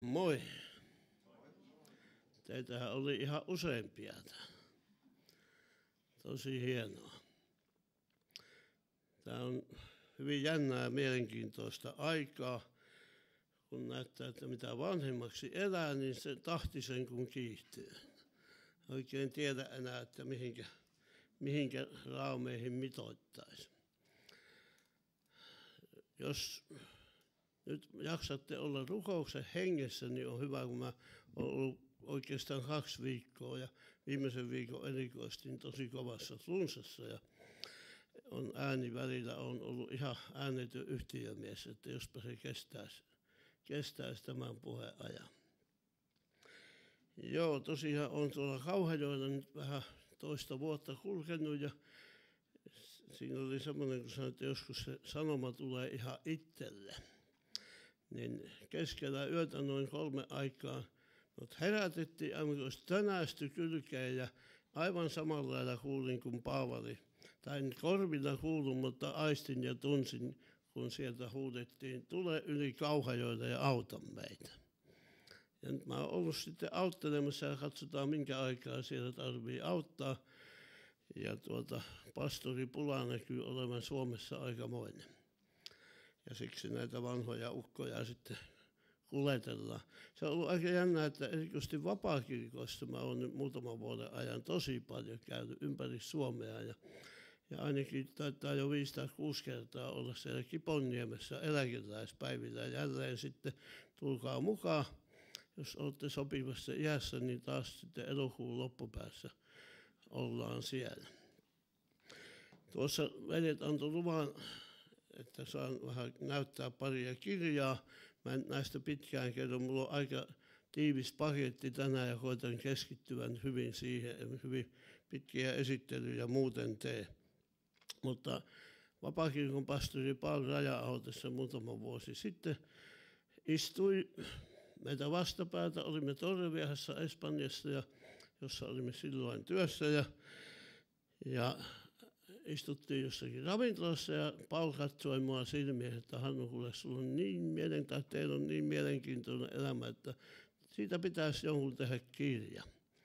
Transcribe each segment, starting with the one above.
Moi. Teitähän oli ihan useampia täällä. Tosi hienoa. Tämä on hyvin jännää ja mielenkiintoista aikaa. Kun näyttää, että mitä vanhemmaksi elää, niin se tahti sen kun kiihtyy. Oikein tiedä enää, että mihinkä raameihin mitoittaisi. Jos nyt jaksatte olla rukouksen hengessä, niin on hyvä, kun mä olen ollut oikeastaan 2 viikkoa ja viimeisen viikon erikoistin tosi kovassa flunssassa ja on ääni välillä on ollut ihan äänetön yhtiömies, että jospa se kestäisi tämän puheajan. Joo, tosiaan on tuolla Kauhajoella nyt vähän toista vuotta kulkenut ja siinä oli semmoinen, kun sanoin, että joskus se sanoma tulee ihan itselle. Niin keskellä yötä noin 3 aikaan mut herätettiin, aivan olisi tönästy kylkeen ja aivan samalla lailla kuulin kuin Paavali. Tai korvilla kuulun, mutta aistin ja tunsin, kun sieltä huudettiin, tule yli Kauhajoita ja auta meitä. Ja nyt mä oon ollut sitten auttelemassa ja katsotaan minkä aikaa siellä tarvii auttaa. Ja pastoripula näkyy olevan Suomessa aikamoinen. Ja siksi näitä vanhoja ukkoja sitten kuljetellaan. Se on ollut aika jännää, että erikoisesti vapaakirkoissa mä oon nyt muutaman vuoden ajan tosi paljon käynyt ympäri Suomea. Ja ainakin taitaa jo 5 tai 6 kertaa olla siellä Kiponniemessä eläkeläispäivillä. Jälleen sitten tulkaa mukaan. Jos olette sopivassa iässä, niin taas sitten elokuun loppupäässä ollaan siellä. Tuossa veljet antoi luvan, että saan vähän näyttää paria kirjaa. Mä en näistä pitkään kerro, mulla on aika tiivis paketti tänään ja koitan keskittyä hyvin siihen, hyvin pitkiä esittelyjä muuten tee. Mutta Vapaakirkon pastori Paul Raja-aho tässä muutama vuosi sitten istui meitä vastapäätä, olimme Torrevieassa Espanjassa, jossa olimme silloin työssä ja istuttiin jossakin ravintolassa ja Paul katsoi mua silmiin, että Hannu, kuule, teillä on niin mielenkiintoinen elämä, että siitä pitäisi jonkun tehdä kirja.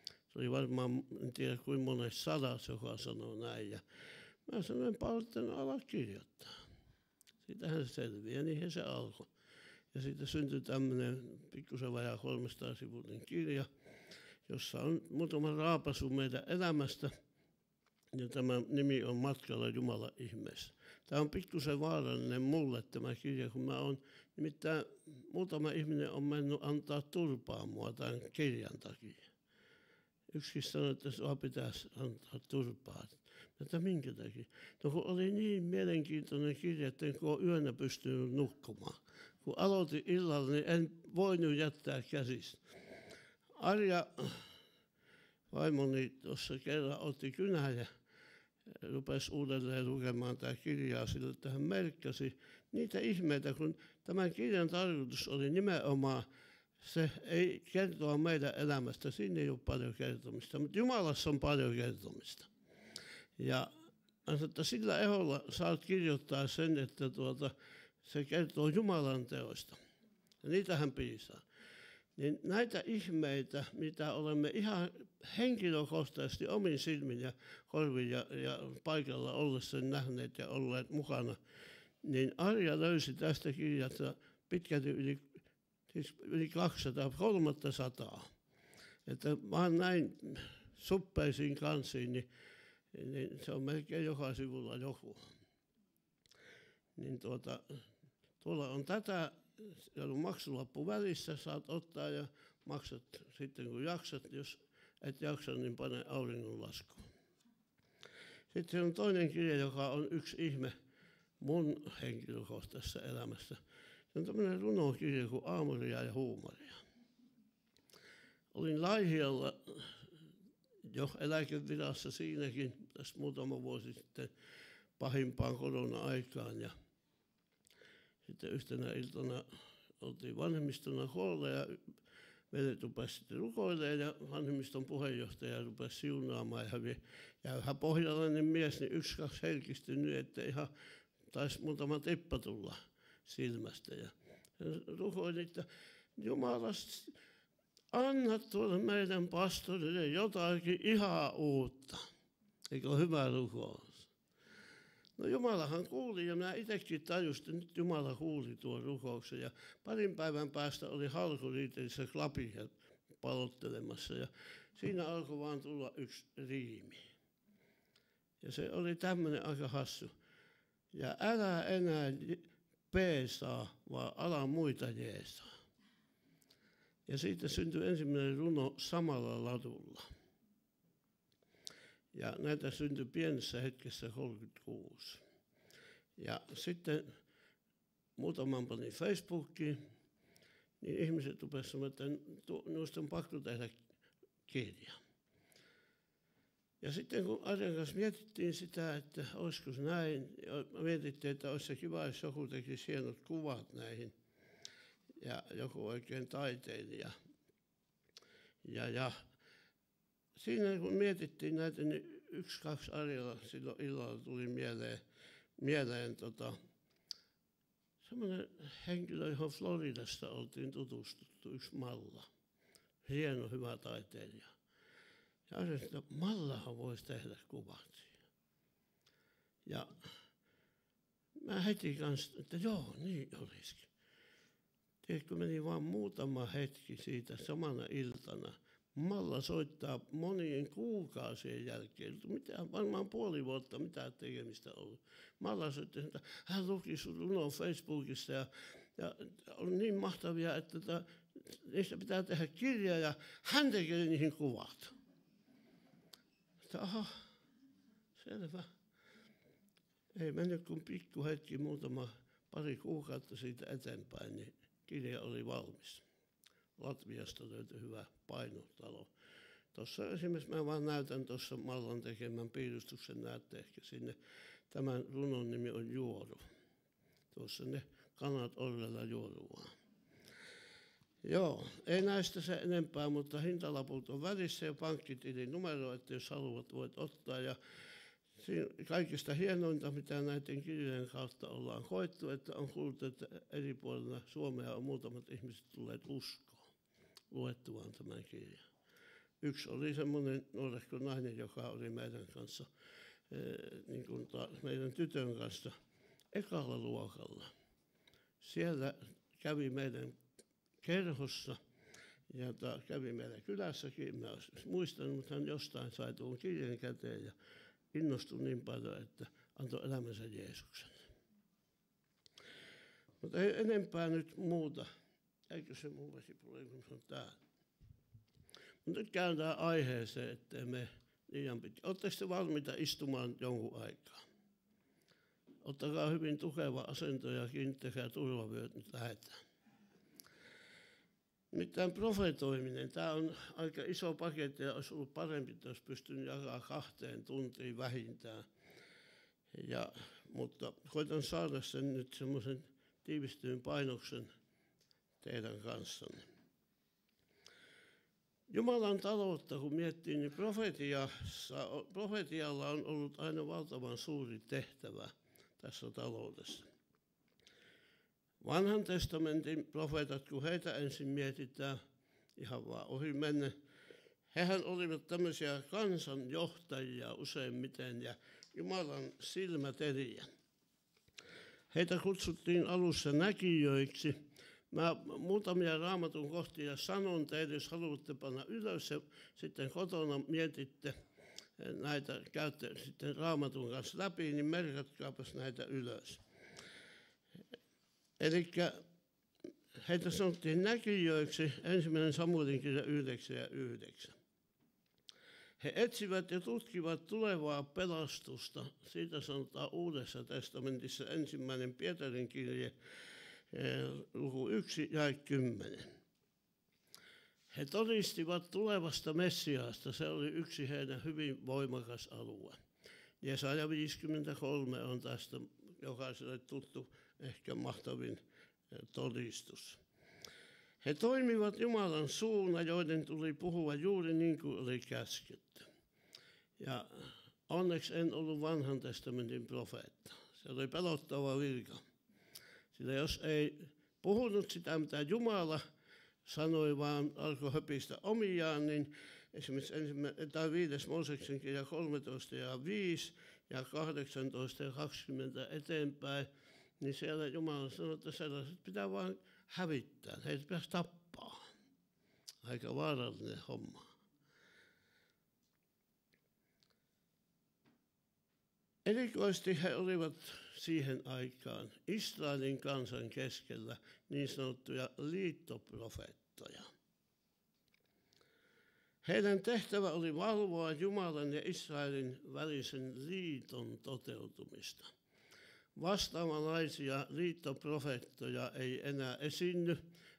Se oli varmaan, en tiedä kuinka monen 100, joka sanoi näin. Ja mä sanoin Paul, että ala kirjoittaa. Siitähän se selviää, niinhän se alkoi. Ja siitä syntyi tämmöinen pikkusen vajaa 300-sivuinen kirja, jossa on muutama raapasu meidän elämästä. Ja tämä nimi on Matkalla Jumalan ihmeessä. Tämä on pikkusen vaarallinen mulle tämä kirja, kun mä oon, nimittäin muutama ihminen on mennyt antaa turpaa mua tämän kirjan takia. Yksikin sanoi, että sua pitäisi antaa turpaa. Että minkä takia? No kun oli niin mielenkiintoinen kirja, että en ole yönä pystynyt nukkumaan. Kun aloitin illalla, niin en voinut jättää käsistä. Arja, vaimoni tuossa kerran otti kynän ja rupesi uudelleen lukemaan tämä kirjaa sillä, että hän merkkasi niitä ihmeitä, kun tämän kirjan tarkoitus oli nimenomaan, se ei kertoa meidän elämästä, siinä ei ole paljon kertomista, mutta Jumalassa on paljon kertomista. Ja että sillä eholla saat kirjoittaa sen, että se kertoo Jumalan teoista. Ja niitähän piisaa. Niin näitä ihmeitä, mitä olemme ihan henkilökohtaisesti omin silmin ja korvin ja paikalla ollessa nähneet ja olleet mukana, niin Arja löysi tästä kirjasta pitkälti yli 200, 300. Että vaan näin suppeisiin kansiin, niin se on melkein joka sivulla joku. Niin tuolla on tätä. Ja on maksulappu välissä, saat ottaa ja maksat sitten kun jaksat. Jos et jaksa, niin pane auringonlaskuun. Sitten on toinen kirja, joka on yksi ihme mun henkilökohtaisessa elämässä. Se on tämmöinen runokirja kuin Aamuria ja huumoria. Olin Laihialla jo eläkevirassa siinäkin tässä muutama vuosi sitten pahimpaan korona-aikaan ja sitten yhtenä iltana oltiin vanhemmistona koolla ja veljet rupesi sitten rukoilemaan ja vanhemmiston puheenjohtaja rupesi siunaamaan. Ja vähän pohjalainen mies, niin 1-2 herkistyi nyt, että ihan taisi muutama tippa tulla silmästä. Ja rukoilin, että Jumala, anna tuolle meidän pastorille jotakin ihan uutta. Eikö ole hyvä rukous? No Jumalahan kuuli ja minä itsekin tajusin, että nyt Jumala kuuli tuon rukouksen. Ja parin päivän päästä oli Halkoliiterissä klapia palottelemassa ja siinä alkoi vaan tulla yksi riimi. Ja se oli tämmöinen aika hassu. Ja älä enää peesaa, vaan ala muita jeesaa. Ja siitä syntyi ensimmäinen runo Samalla ladulla. Ja näitä syntyi pienessä hetkessä 36. Ja sitten muutaman panin Facebookiin, niin ihmiset rupesivat sanomaan, että minusta on pakko tehdä kirja. Ja sitten kun Arjan kanssa mietittiin sitä, että olisiko se näin, ja mietittiin, että olisi se kiva, jos joku tekisi hienot kuvat näihin, ja joku oikein taiteilija. Ja siinä kun mietittiin näitä, niin 1-2 Arjalla silloin illalla tuli mieleen semmoinen henkilö, johon Floridasta oltiin tutustuttu, yksi Malla. Hieno, hyvä taiteilija. Ja ajattelin, että Mallahan voisi tehdä kuvat siihen. Ja mä heti kanssa, että joo, niin olisikin. Tiedätkö, meni vaan muutama hetki siitä samana iltana. Malla soittaa monien kuukausien jälkeen. Mitä, varmaan puoli vuotta mitään tekemistä ollut. Malla soitti, että hän luki sun runon Facebookista ja on niin mahtavia, että niistä pitää tehdä kirja ja hän tekee niihin kuvat. Että aha, selvä. Ei mennyt kuin pikku hetki, pari kuukautta siitä eteenpäin, niin kirja oli valmis. Latviasta löytyi hyvä painotalo. Tuossa esimerkiksi mä vaan näytän tuossa Mallan tekemän piirustuksen, näette ehkä sinne. Tämän runon nimi on Juoru. Tuossa ne kanat orrella juoruaan. Joo, ei näistä se enempää, mutta hintalaput on välissä ja pankkitilin numero, että jos haluat, voit ottaa. Ja kaikista hienointa, mitä näiden kirjojen kautta ollaan koettu, että on kuullut, että eri puolilla Suomea on muutamat ihmiset tulleet uskoon luettuaan tämän kirjan. Yksi oli semmoinen nuorehko nainen, joka oli meidän kanssa, meidän tytön kanssa ekalla luokalla. Siellä kävi meidän kerhossa ja kävi meidän kylässäkin. Mä olisin muistanut, mutta hän jostain sai tuon kirjan käteen ja innostui niin paljon, että antoi elämänsä Jeesukselle. Mutta ei enempää nyt muuta. Eikö se mun vesipulli, kun se on täällä? Mutta nyt käydään aiheeseen, ettei me liian pitkä. Oletteko te valmiita istumaan jonkun aikaa? Ottakaa hyvin tukeva asento ja kiinnittäkää turvavyöt, nyt lähdetään. Nimittäin profetoiminen, tämä on aika iso paketti ja olisi ollut parempi, että olisi pystynyt jakaa 2 tuntiin vähintään. Mutta koitan saada sen nyt semmoisen tiivistyyn painoksen teidän kanssanne. Jumalan taloutta kun miettii, niin profetialla on ollut aina valtavan suuri tehtävä tässä taloudessa. Vanhan testamentin profeetat, kun heitä ensin mietitään ihan vaan ohi menne, hehän olivat tämmöisiä kansanjohtajia useimmiten ja Jumalan silmäteriä. Heitä kutsuttiin alussa näkijöiksi. Mä muutamia Raamatun kohtia sanon teille, jos haluatte panna ylös ja sitten kotona mietitte näitä, käytte sitten Raamatun kanssa läpi, niin merkatkaapas näitä ylös. Eli heitä sanottiin näkijöiksi, 1. Samuelin kirja 9:9. He etsivät ja tutkivat tulevaa pelastusta. Siitä sanotaan Uudessa testamentissa 1. Pietarin kirje, luku 1 ja 10. He todistivat tulevasta Messiaasta. Se oli yksi heidän hyvin voimakas alue. Jesaja 53 on tästä jokaiselle tuttu ehkä mahtavin todistus. He toimivat Jumalan suuna, joiden tuli puhua juuri niin kuin oli käsketty. Ja onneksi en ollut vanhan testamentin profeetta. Se oli pelottava virka. Sillä jos ei puhunut sitä, mitä Jumala sanoi vaan, alkoi höpistä omiaan, niin esimerkiksi 5. Mooseksen kirja 13 ja 5 ja 18 ja 20 eteenpäin, niin siellä Jumala sanoi, että sellaiset pitää vaan hävittää, heitä pitäisi tappaa. Aika vaarallinen homma. Erikoisesti he olivat siihen aikaan Israelin kansan keskellä niin sanottuja liittoprofeettoja. Heidän tehtävä oli valvoa Jumalan ja Israelin välisen liiton toteutumista. Vastaavanlaisia liittoprofeettoja ei enää esiinny,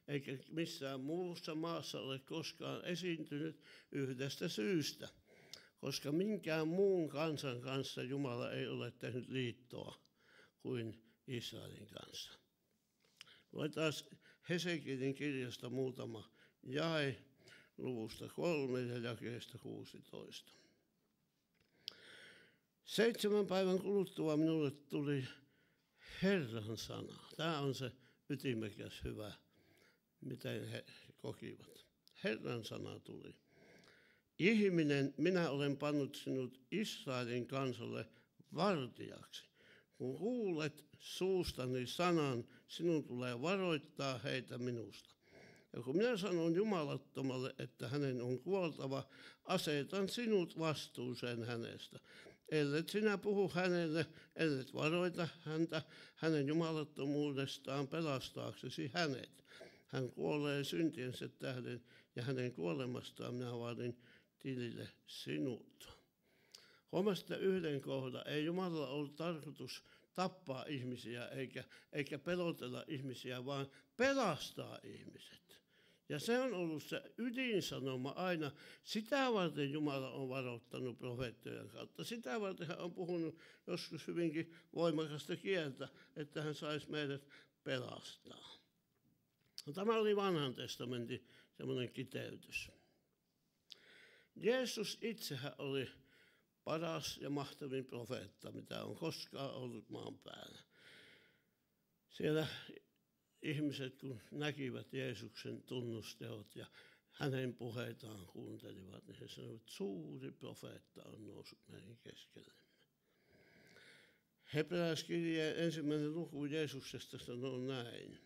eikä missään muussa maassa ole koskaan esiintynyt yhdestä syystä, koska minkään muun kansan kanssa Jumala ei ole tehnyt liittoa kuin Israelin kanssa. Luetaan Hesekielin kirjasta muutama jae luvusta 3 ja jakeesta 16. 7 päivän kuluttua minulle tuli Herran sana. Tämä on se ytimekäs hyvä, miten he kokivat. Herran sana tuli. Ihminen, minä olen pannut sinut Israelin kansalle vartijaksi. Kun kuulet suustani sanan, sinun tulee varoittaa heitä minusta. Ja kun minä sanon jumalattomalle, että hänen on kuoltava, asetan sinut vastuuseen hänestä. Ellet sinä puhu hänelle, ellet varoita häntä hänen jumalattomuudestaan pelastaaksesi hänet. Hän kuolee syntiensä tähden ja hänen kuolemastaan minä vaadin tilille sinut. Huomasitte yhden kohdan. Ei Jumalalla ollut tarkoitus tappaa ihmisiä eikä pelotella ihmisiä, vaan pelastaa ihmiset. Ja se on ollut se ydinsanoma aina. Sitä varten Jumala on varoittanut profeettojen kautta. Sitä varten hän on puhunut joskus hyvinkin voimakasta kieltä, että hän saisi meidät pelastaa. No, tämä oli Vanhan testamentin semmoinen kiteytys. Jeesus itsehän oli paras ja mahtavin profeetta, mitä on koskaan ollut maan päällä. Siellä ihmiset, kun näkivät Jeesuksen tunnusteot ja hänen puheitaan kuuntelivat, niin he sanoivat, että suuri profeetta on noussut meidän keskellemme. Hebrealaiskirjeen 1. luku Jeesuksesta sanoo näin.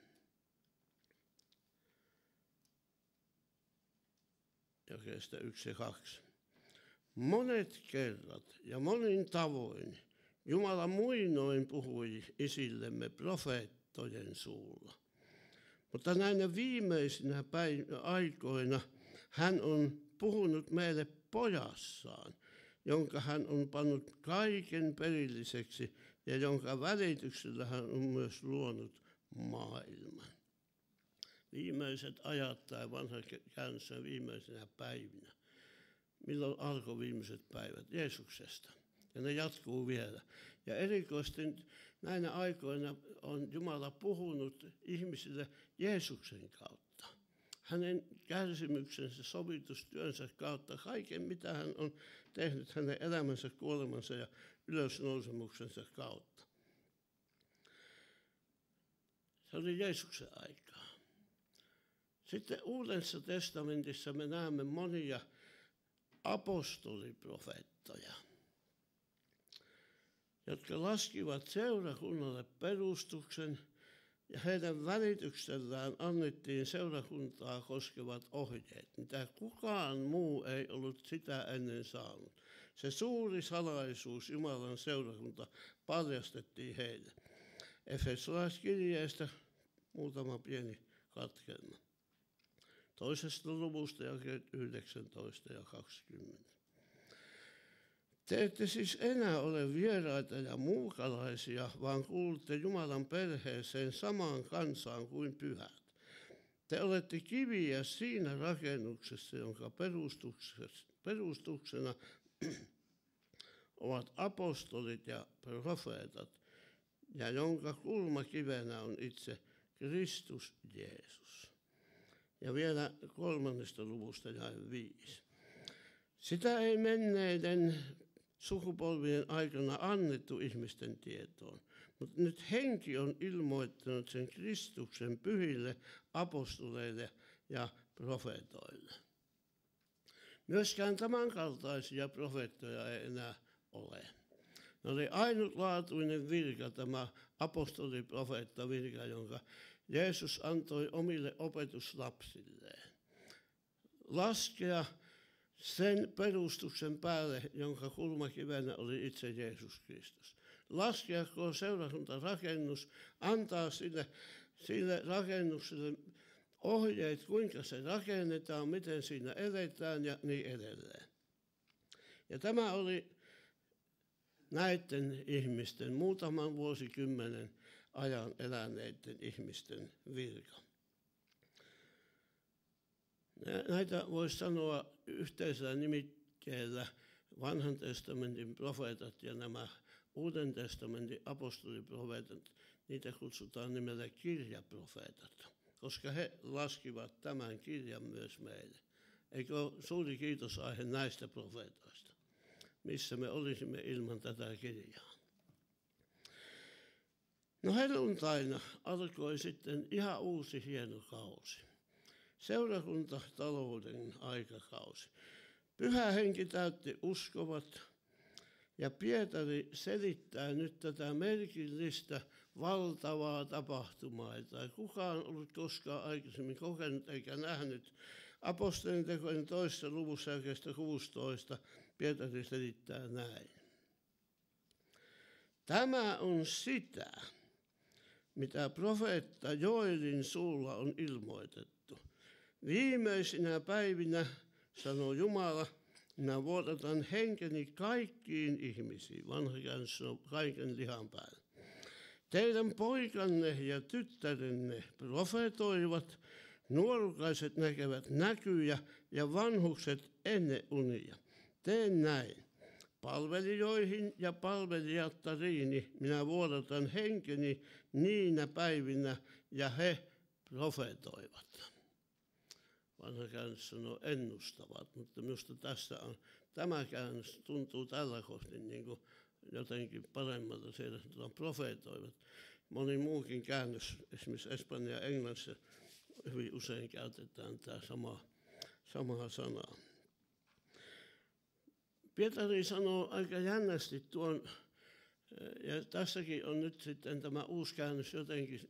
Jakeesta 1 ja 2. Monet kerrat ja monin tavoin Jumala muinoin puhui isillemme profeettojen suulla. Mutta näinä viimeisinä aikoina hän on puhunut meille pojassaan, jonka hän on pannut kaiken perilliseksi ja jonka välityksellä hän on myös luonut maailman. Viimeiset ajat tai vanha käännös viimeisenä päivinä. Milloin alkoi viimeiset päivät? Jeesuksesta. Ja ne jatkuu vielä. Ja erikoisesti näinä aikoina on Jumala puhunut ihmisille Jeesuksen kautta. Hänen kärsimyksensä, sovitustyönsä kautta, kaiken mitä hän on tehnyt hänen elämänsä, kuolemansa ja ylösnousemuksensa kautta. Se oli Jeesuksen aikaa. Sitten Uudessa testamentissa me näemme monia apostoliprofeettoja, jotka laskivat seurakunnalle perustuksen ja heidän välityksellään annettiin seurakuntaa koskevat ohjeet, mitä kukaan muu ei ollut sitä ennen saanut. Se suuri salaisuus, Jumalan seurakunta, paljastettiin heille. Efesolaiskirjeestä muutama pieni katkelma. 2. luvusta jakeet 19 ja 20. Te ette siis enää ole vieraita ja muukalaisia, vaan kuulutte Jumalan perheeseen samaan kansaan kuin pyhät. Te olette kiviä siinä rakennuksessa, jonka perustuksena ovat apostolit ja profeetat, ja jonka kulmakivenä on itse Kristus Jeesus. Ja vielä 3. luvusta jae 5. Sitä ei menneiden sukupolvien aikana annettu ihmisten tietoon, mutta nyt henki on ilmoittanut sen Kristuksen pyhille apostoleille ja profeetoille. Myöskään tämänkaltaisia profeettoja ei enää ole. Ne oli ainutlaatuinen virka, tämä apostoliprofeetta-virka, jonka Jeesus antoi omille opetuslapsilleen. Laskea sen perustuksen päälle, jonka kulmakivenä oli itse Jeesus Kristus. Laskea koko seurakuntarakennus, antaa sille rakennukselle ohjeet, kuinka se rakennetaan, miten siinä eletään ja niin edelleen. Ja tämä oli näiden ihmisten, muutaman vuosikymmenen ajan eläneiden ihmisten virka. Näitä voisi sanoa yhteisellä nimikkeellä vanhan testamentin profeetat ja nämä Uuden testamentin apostoliprofeetat, niitä kutsutaan nimellä kirjaprofeetat, koska he laskivat tämän kirjan myös meille. Eikö ole suuri kiitosaihe näistä profeetoista, missä me olisimme ilman tätä kirjaa. No helluntaina alkoi sitten ihan uusi hieno kausi. Seurakuntatalouden aikakausi. Pyhä henki täytti uskovat ja Pietari selittää nyt tätä merkillistä valtavaa tapahtumaa, jota ei kukaan ollut koskaan aikaisemmin kokenut eikä nähnyt. Apostolien tekojen 2. luvussa jakeesta 16 Pietari selittää näin. Tämä on sitä, mitä profeetta Joelin suulla on ilmoitettu. Viimeisinä päivinä, sanoo Jumala, minä vuodatan henkeni kaikkiin ihmisiin, vanha käännös sanoo kaiken lihan päälle. Teidän poikanne ja tyttärenne profetoivat, nuorukaiset näkevät näkyjä ja vanhukset ennen unia. Teen näin. Palvelijoihin ja palvelijattariini minä vuodatan henkeni niinä päivinä ja he profetoivat. Vanha käännös sanoo ennustavat, mutta minusta tämä käännös tuntuu tällä kohtin niin kuin jotenkin paremmalta. Siellä sanotaan profeetoivat. Moni muukin käännös, esimerkiksi Espanja ja Englannissa, hyvin usein käytetään tämä samaa sanaa. Pietari sanoo aika jännästi tuon, ja tässäkin on nyt sitten tämä uusi käännös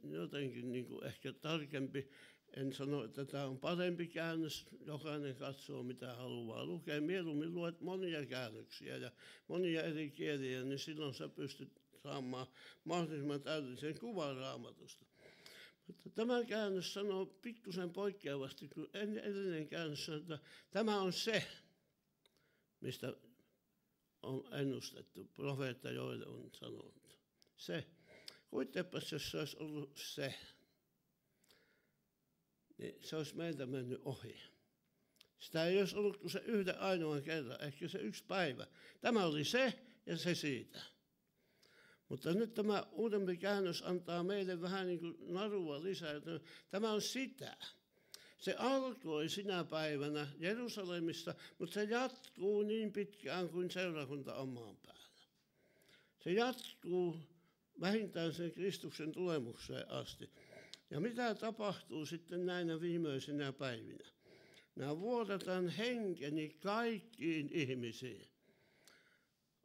jotenkin niin kuin ehkä tarkempi. En sano, että tämä on parempi käännös, jokainen katsoo mitä haluaa lukea. Mieluummin luet monia käännöksiä ja monia eri kieliä, niin silloin sä pystyt saamaan mahdollisimman täydellisen kuvan Raamatusta. Mutta tämä käännös sanoo pikkusen poikkeavasti, kun edellinen käännös sanoo, että tämä on se, mistä on ennustettu. Profeetta Joel on sanonut. Se. Kuittepas, jos se olisi ollut se, niin se olisi meiltä mennyt ohi. Sitä ei olisi ollut kuin se yhden ainoan kerran, ehkä se yksi päivä. Tämä oli se ja se siitä. Mutta nyt tämä uudempi käännös antaa meille vähän niin kuin narua lisää. Tämä on sitä. Se alkoi sinä päivänä Jerusalemissa, mutta se jatkuu niin pitkään kuin seurakunta on maan päällä. Se jatkuu vähintään sen Kristuksen tulemukseen asti. Ja mitä tapahtuu sitten näinä viimeisinä päivinä? Minä vuodatan henkeni kaikkiin ihmisiin.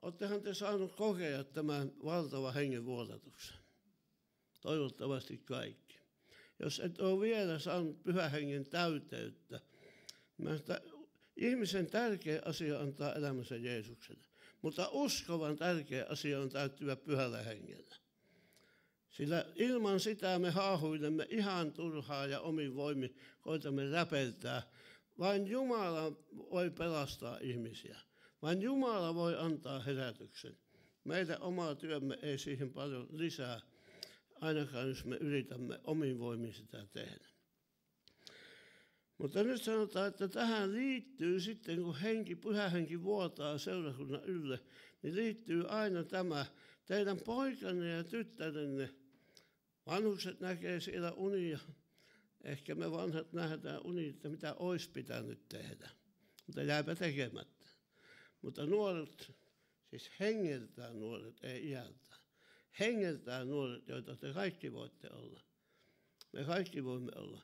Olettehan te saanut kokea tämän valtavan hengen vuodatuksen? Toivottavasti kaikki. Jos et ole vielä saanut pyhän hengen täyteyttä, ihmisen tärkeä asia antaa elämänsä Jeesukselle. Mutta uskovan tärkeä asia on täyttyä pyhällä hengellä. Sillä ilman sitä me haahuilemme ihan turhaa ja omin voimin koitamme räpeltää. Vain Jumala voi pelastaa ihmisiä. Vain Jumala voi antaa herätyksen. Meidän oma työmme ei siihen paljon lisää, ainakaan jos me yritämme omin voimin sitä tehdä. Mutta nyt sanotaan, että tähän liittyy sitten, kun pyhä henki vuotaa seurakunnan ylle, niin liittyy aina tämä, teidän poikanne ja tyttärenne. Vanhukset näkee siellä unia. Ehkä me vanhat nähdään unia, että mitä olisi pitänyt tehdä. Mutta jääpä tekemättä. Mutta nuoret, siis hengeltään nuoret, ei iältään. Hengeltään nuoret, joita te kaikki voitte olla. Me kaikki voimme olla.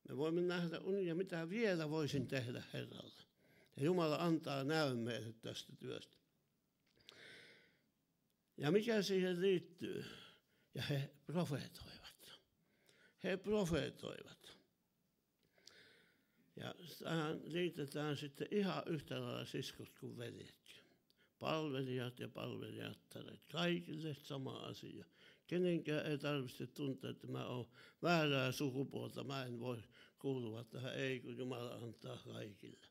Me voimme nähdä unia, mitä vielä voisin tehdä Herralle. Ja Jumala antaa näyn meille tästä työstä. Ja mikä siihen liittyy? Ja he profeetoivat. He profeetoivat. Ja tähän liitetään sitten ihan yhtä lailla siskot kuin veljetkin. Palvelijat ja palvelijattaret. Kaikille sama asia. Kenenkään ei tarvitse tuntea, että mä oon väärää sukupuolta. Mä en voi kuulua tähän. Ei, kun Jumala antaa kaikille.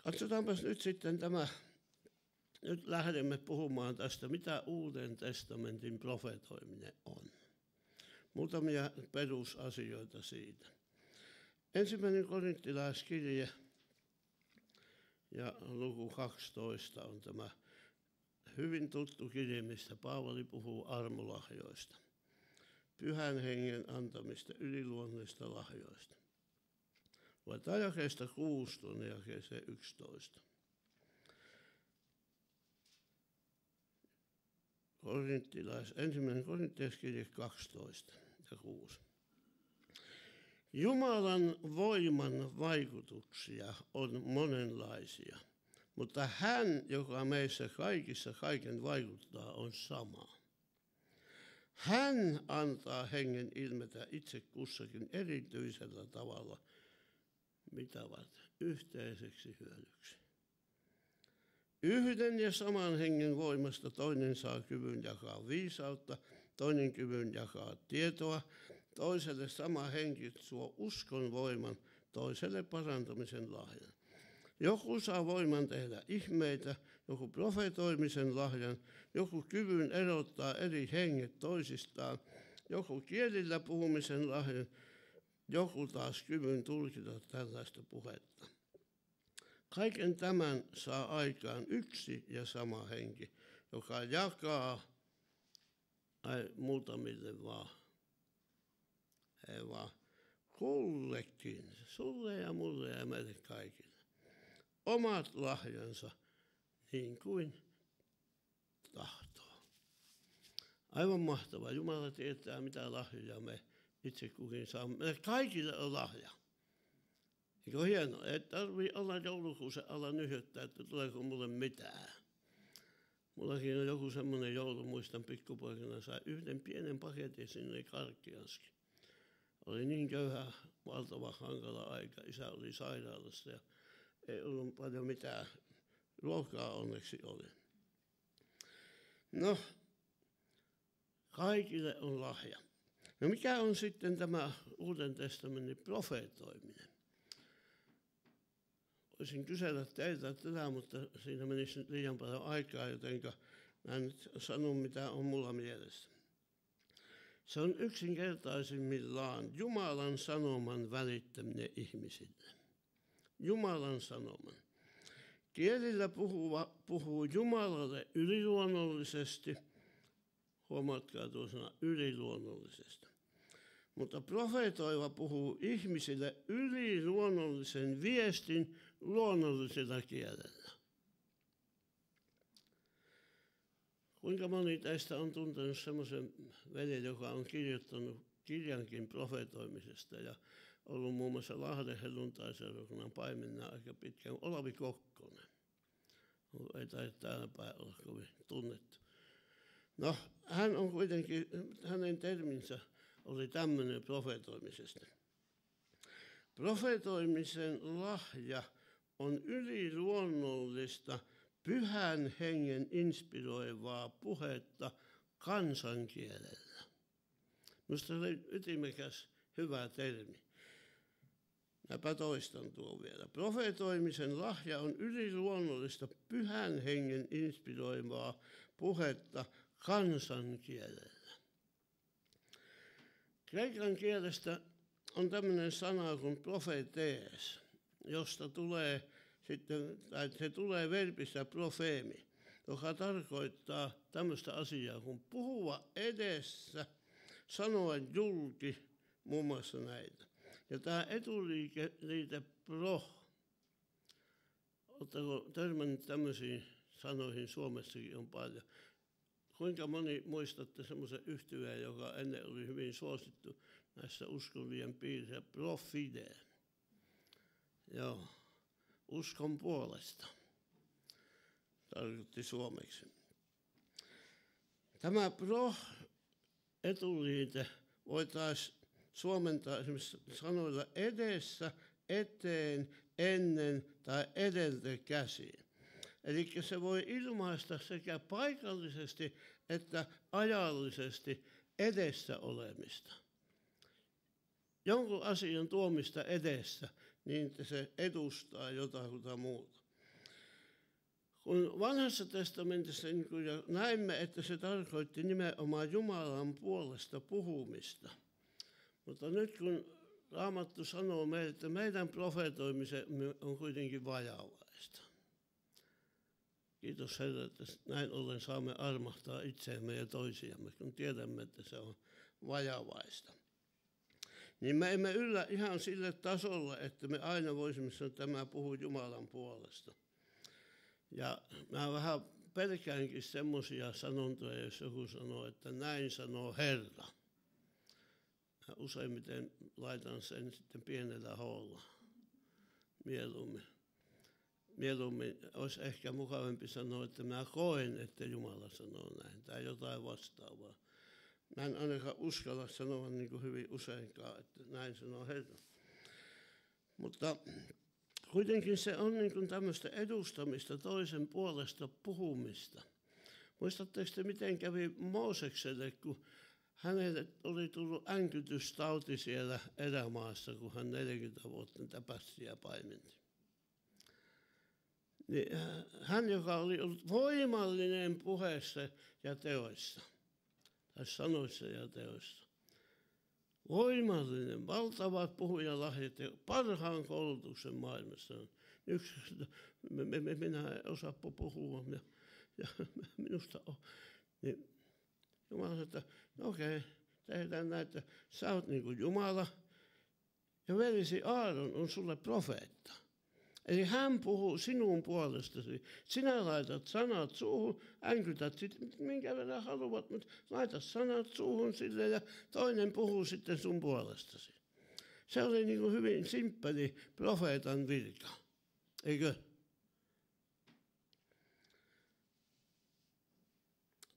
Katsotaanpas nyt sitten tämä. Nyt lähdemme puhumaan tästä, mitä Uuden testamentin profetoiminen on. Muutamia perusasioita siitä. 1. korinttilaiskirje ja luku 12 on tämä hyvin tuttu kirje, mistä Paavali puhuu armolahjoista. Pyhän hengen antamista yliluonnollisista lahjoista. Luetaan jakeesta 6 tuonne jakeeseen 11. Ensimmäinen korinttilaiskirje 12 ja 6. Jumalan voiman vaikutuksia on monenlaisia, mutta hän, joka meissä kaikissa kaiken vaikuttaa, on sama. Hän antaa hengen ilmetä itse kussakin erityisellä tavalla, mitä ovat yhteiseksi hyödyksi. Yhden ja saman hengen voimasta toinen saa kyvyn jakaa viisautta, toinen kyvyn jakaa tietoa, toiselle sama henki suo uskon voiman, toiselle parantamisen lahjan. Joku saa voiman tehdä ihmeitä, joku profetoimisen lahjan, joku kyvyn erottaa eri henget toisistaan, joku kielillä puhumisen lahjan, joku taas kyvyn tulkita tällaista puhetta. Kaiken tämän saa aikaan yksi ja sama henki, joka jakaa muutamille vaan, ei vaan kullekin, sulle ja mulle ja meille kaikille, omat lahjansa niin kuin tahtoo. Aivan mahtavaa. Jumala tietää, mitä lahjoja me itse kukin saamme. Meille kaikille on lahja. Eikö hienoa? Ei tarvitse olla joulukuusen alla nyhjöttää, että tuleeko mulle mitään. Mullakin on joku semmoinen joulu, muistan pikkupoikana, sai yhden pienen paketin sinne karkkianskin. Oli niin köyhä, valtava, hankala aika. Isä oli sairaalassa ja ei ollut paljon mitään. Ruokaa onneksi oli. No, kaikille on lahja. No mikä on sitten tämä Uuden testamentin profeetoiminen? Voisin kysellä teiltä tätä, mutta siinä menisi nyt liian paljon aikaa, joten mä nyt sanon, mitä on mulla mielessä. Se on yksinkertaisimmillaan Jumalan sanoman välittäminen ihmisille. Jumalan sanoman. Kielillä puhuu Jumalalle yliluonnollisesti. Huomatkaa tuo sana yliluonnollisesti. Mutta profetoiva puhuu ihmisille yliluonnollisen viestin luonnollisella kielellä. Kuinka moni teistä on tuntenut semmoisen veljen, joka on kirjoittanut kirjankin profetoimisesta ja ollut muun muassa Lahden helluntaiseurakunnan paimenna aika pitkään, Olavi Kokkonen. Ei taida täällä päin olla kovin tunnettu. No, hän on kuitenkin, hänen terminsä oli tämmöinen profetoimisesta. Profetoimisen lahja on yliluonnollista, pyhän hengen inspiroivaa puhetta kansankielellä. Minusta se oli ytimekäs, hyvä termi. Mäpä toistan tuon vielä. Profetoimisen lahja on yliluonnollista, pyhän hengen inspiroivaa puhetta kansankielellä. Kreikan kielestä on tämmöinen sana kuin profetees, josta tulee sitten, tai se tulee verbistä profeemi, joka tarkoittaa tämmöistä asiaa kuin puhua edessä, sanoa julki, muun muassa näitä. Ja tämä etuliite pro, oletteko törmännyt tämmöisiin sanoihin, Suomessakin on paljon. Kuinka moni muistatte semmoisen yhtyeen, joka ennen oli hyvin suosittu, näissä uskovien piirissä, pro fide. Joo, uskon puolesta tarkoitti suomeksi. Tämä pro-etuliite voitaisiin suomentaa esimerkiksi sanoilla edessä, eteen, ennen tai edeltä käsiin. Eli se voi ilmaista sekä paikallisesti että ajallisesti edessä olemista. Jonkun asian tuomista edessä, niin että se edustaa jotakuta muuta. Kun vanhassa testamentissa niin näimme, että se tarkoitti nimenomaan Jumalan puolesta puhumista. Mutta nyt kun Raamattu sanoo meille, että meidän profetoimisemme on kuitenkin vajavaista. Kiitos Herra, että näin ollen saamme armahtaa itseämme ja toisiamme, kun tiedämme, että se on vajavaista. Niin me emme yllä ihan sille tasolle, että me aina voisimme sanoa, että tämä puhuu Jumalan puolesta. Ja mä vähän pelkäänkin semmoisia sanontoja, jos joku sanoo, että näin sanoo Herra. Mä useimmiten laitan sen sitten pienellä hoolla mieluummin olisi ehkä mukavampi sanoa, että mä koen, että Jumala sanoo näin, tai jotain vastaavaa. Mä en ainakaan uskalla sanoa niin kuin hyvin useinkaan, että näin sanoo Herra. Mutta kuitenkin se on niin kuin tämmöistä edustamista, toisen puolesta puhumista. Muistatteko te, miten kävi Moosekselle, kun hänelle oli tullut änkytystauti siellä erämaassa, kun hän 40 vuotta täpästi ja paimenti. Niin hän, joka oli ollut voimallinen puheessa ja teoissa, tai sanoissa ja teoissa, voimallinen, valtavat puhujalahjat ja parhaan koulutuksen maailmassa. Yksi, minä en osaa puhua ja minusta on. Niin Jumala sanoi, että no okei, tehdään näin, että sä oot niin kuin Jumala ja velisi Aaron on sulle profeetta. Eli hän puhuu sinun puolestasi. Sinä laitat sanat suuhun, änkytät sitten minkä verran haluat, mutta laita sanat suuhun sille ja toinen puhuu sitten sun puolestasi. Se oli niin kuin hyvin simppeli profeetan virka, eikö?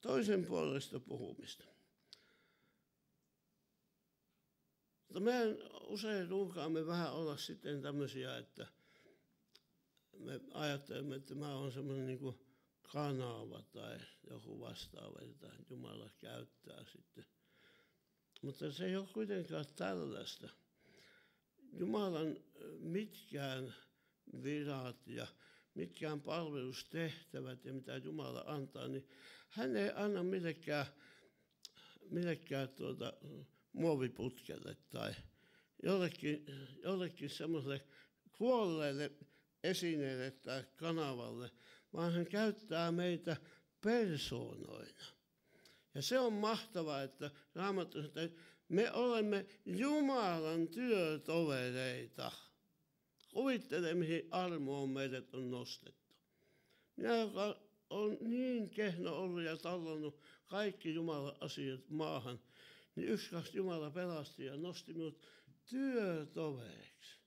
Toisen puolesta puhumista. Mutta me usein ruukaamme vähän olla sitten tämmöisiä, että me ajattelemme, että mä oon semmoinen niin kuin kanava tai joku vastaava, jota Jumala käyttää sitten. Mutta se ei ole kuitenkaan tällaista. Jumalan mitkään virat ja mitkään palvelustehtävät ja mitä Jumala antaa, niin hän ei anna millekään muoviputkelle tai jollekin semmoiselle kuolleelle esineelle tai kanavalle, vaan hän käyttää meitä persoonoina. Ja se on mahtavaa, että Raamattu sanoo, että me olemme Jumalan työtovereita. Kuvittele, mihin armoon meidät on nostettu. Minä, joka olen niin kehno ollut ja tallannut kaikki Jumalan asiat maahan, niin yksi Jumala pelasti ja nosti minut työtovereiksi.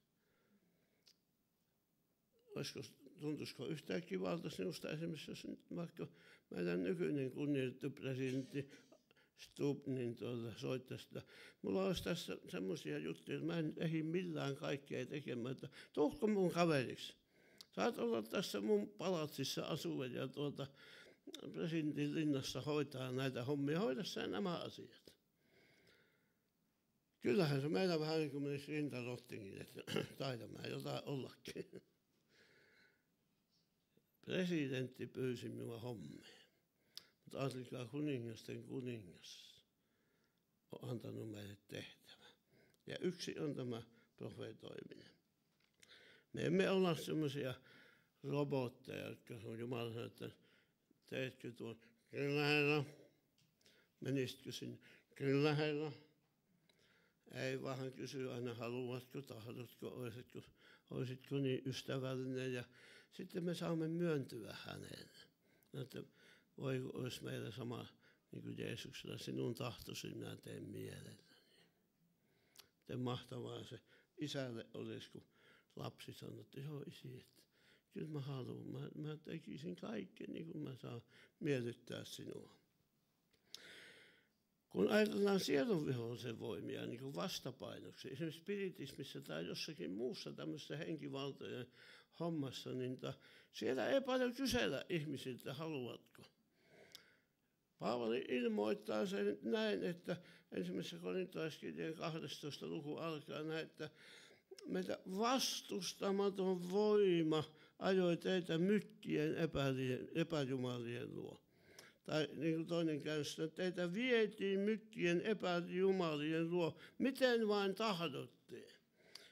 Tuntuisiko yhtään kivalta sinusta esimerkiksi, jos nyt vaikka meidän nykyinen kunnioitettu presidentti Stubb niin soittaisi, että mulla olisi tässä semmoisia juttuja, että mä en ehdi millään kaikkea tekemään, että tuhko mun kaveriksi. Saat olla tässä mun palatsissa asuva ja presidentin linnassa hoitaa näitä hommia, hoida sä nämä asiat. Kyllähän se meillä vähän niin kuin menisi rintarottingin, että taidamme jotain ollakin. Presidentti pyysi minua hommia, mutta ajatelkaa kuningasten kuningas on antanut meille tehtävän. Ja yksi on tämä profetoiminen. Me emme olla semmoisia robotteja, jotka on Jumala sanoo, että teetkö tuon, kyllä Herra, menisitkö sinne, kyllä Herra. Ei vaan hän kysyy aina, haluatko, tahdotko, olisitko niin ystävällinen ja sitten me saamme myöntyä hänelle. Että voi olisi meillä sama niin kuin Jeesuksella, sinun tahtosi minä teen mielelläni. miten mahtavaa se isälle olisi, kun lapsi sanoi, että joo isi, että kyllä mä haluan, mä tekisin kaiken niin kuin mä saan miellyttää sinua. Kun ajatellaan sielunvihollisen voimia niin kuin vastapainoksi, esimerkiksi spiritismissa tai jossakin muussa tämmöisessä henkivaltojen hommassa, niin siellä ei paljon kysellä ihmisiltä, haluatko. Paavali ilmoittaa sen näin, että ensimmäisessä korintolaiskirjeen 12. luku alkaa näin, että meitä vastustamaton voima ajoi teitä mykkien epäjumalien luo. Tai niin kuin toinen käynnistää, että teitä vietiin mykkien epäjumalien luo, miten vain tahdottiin.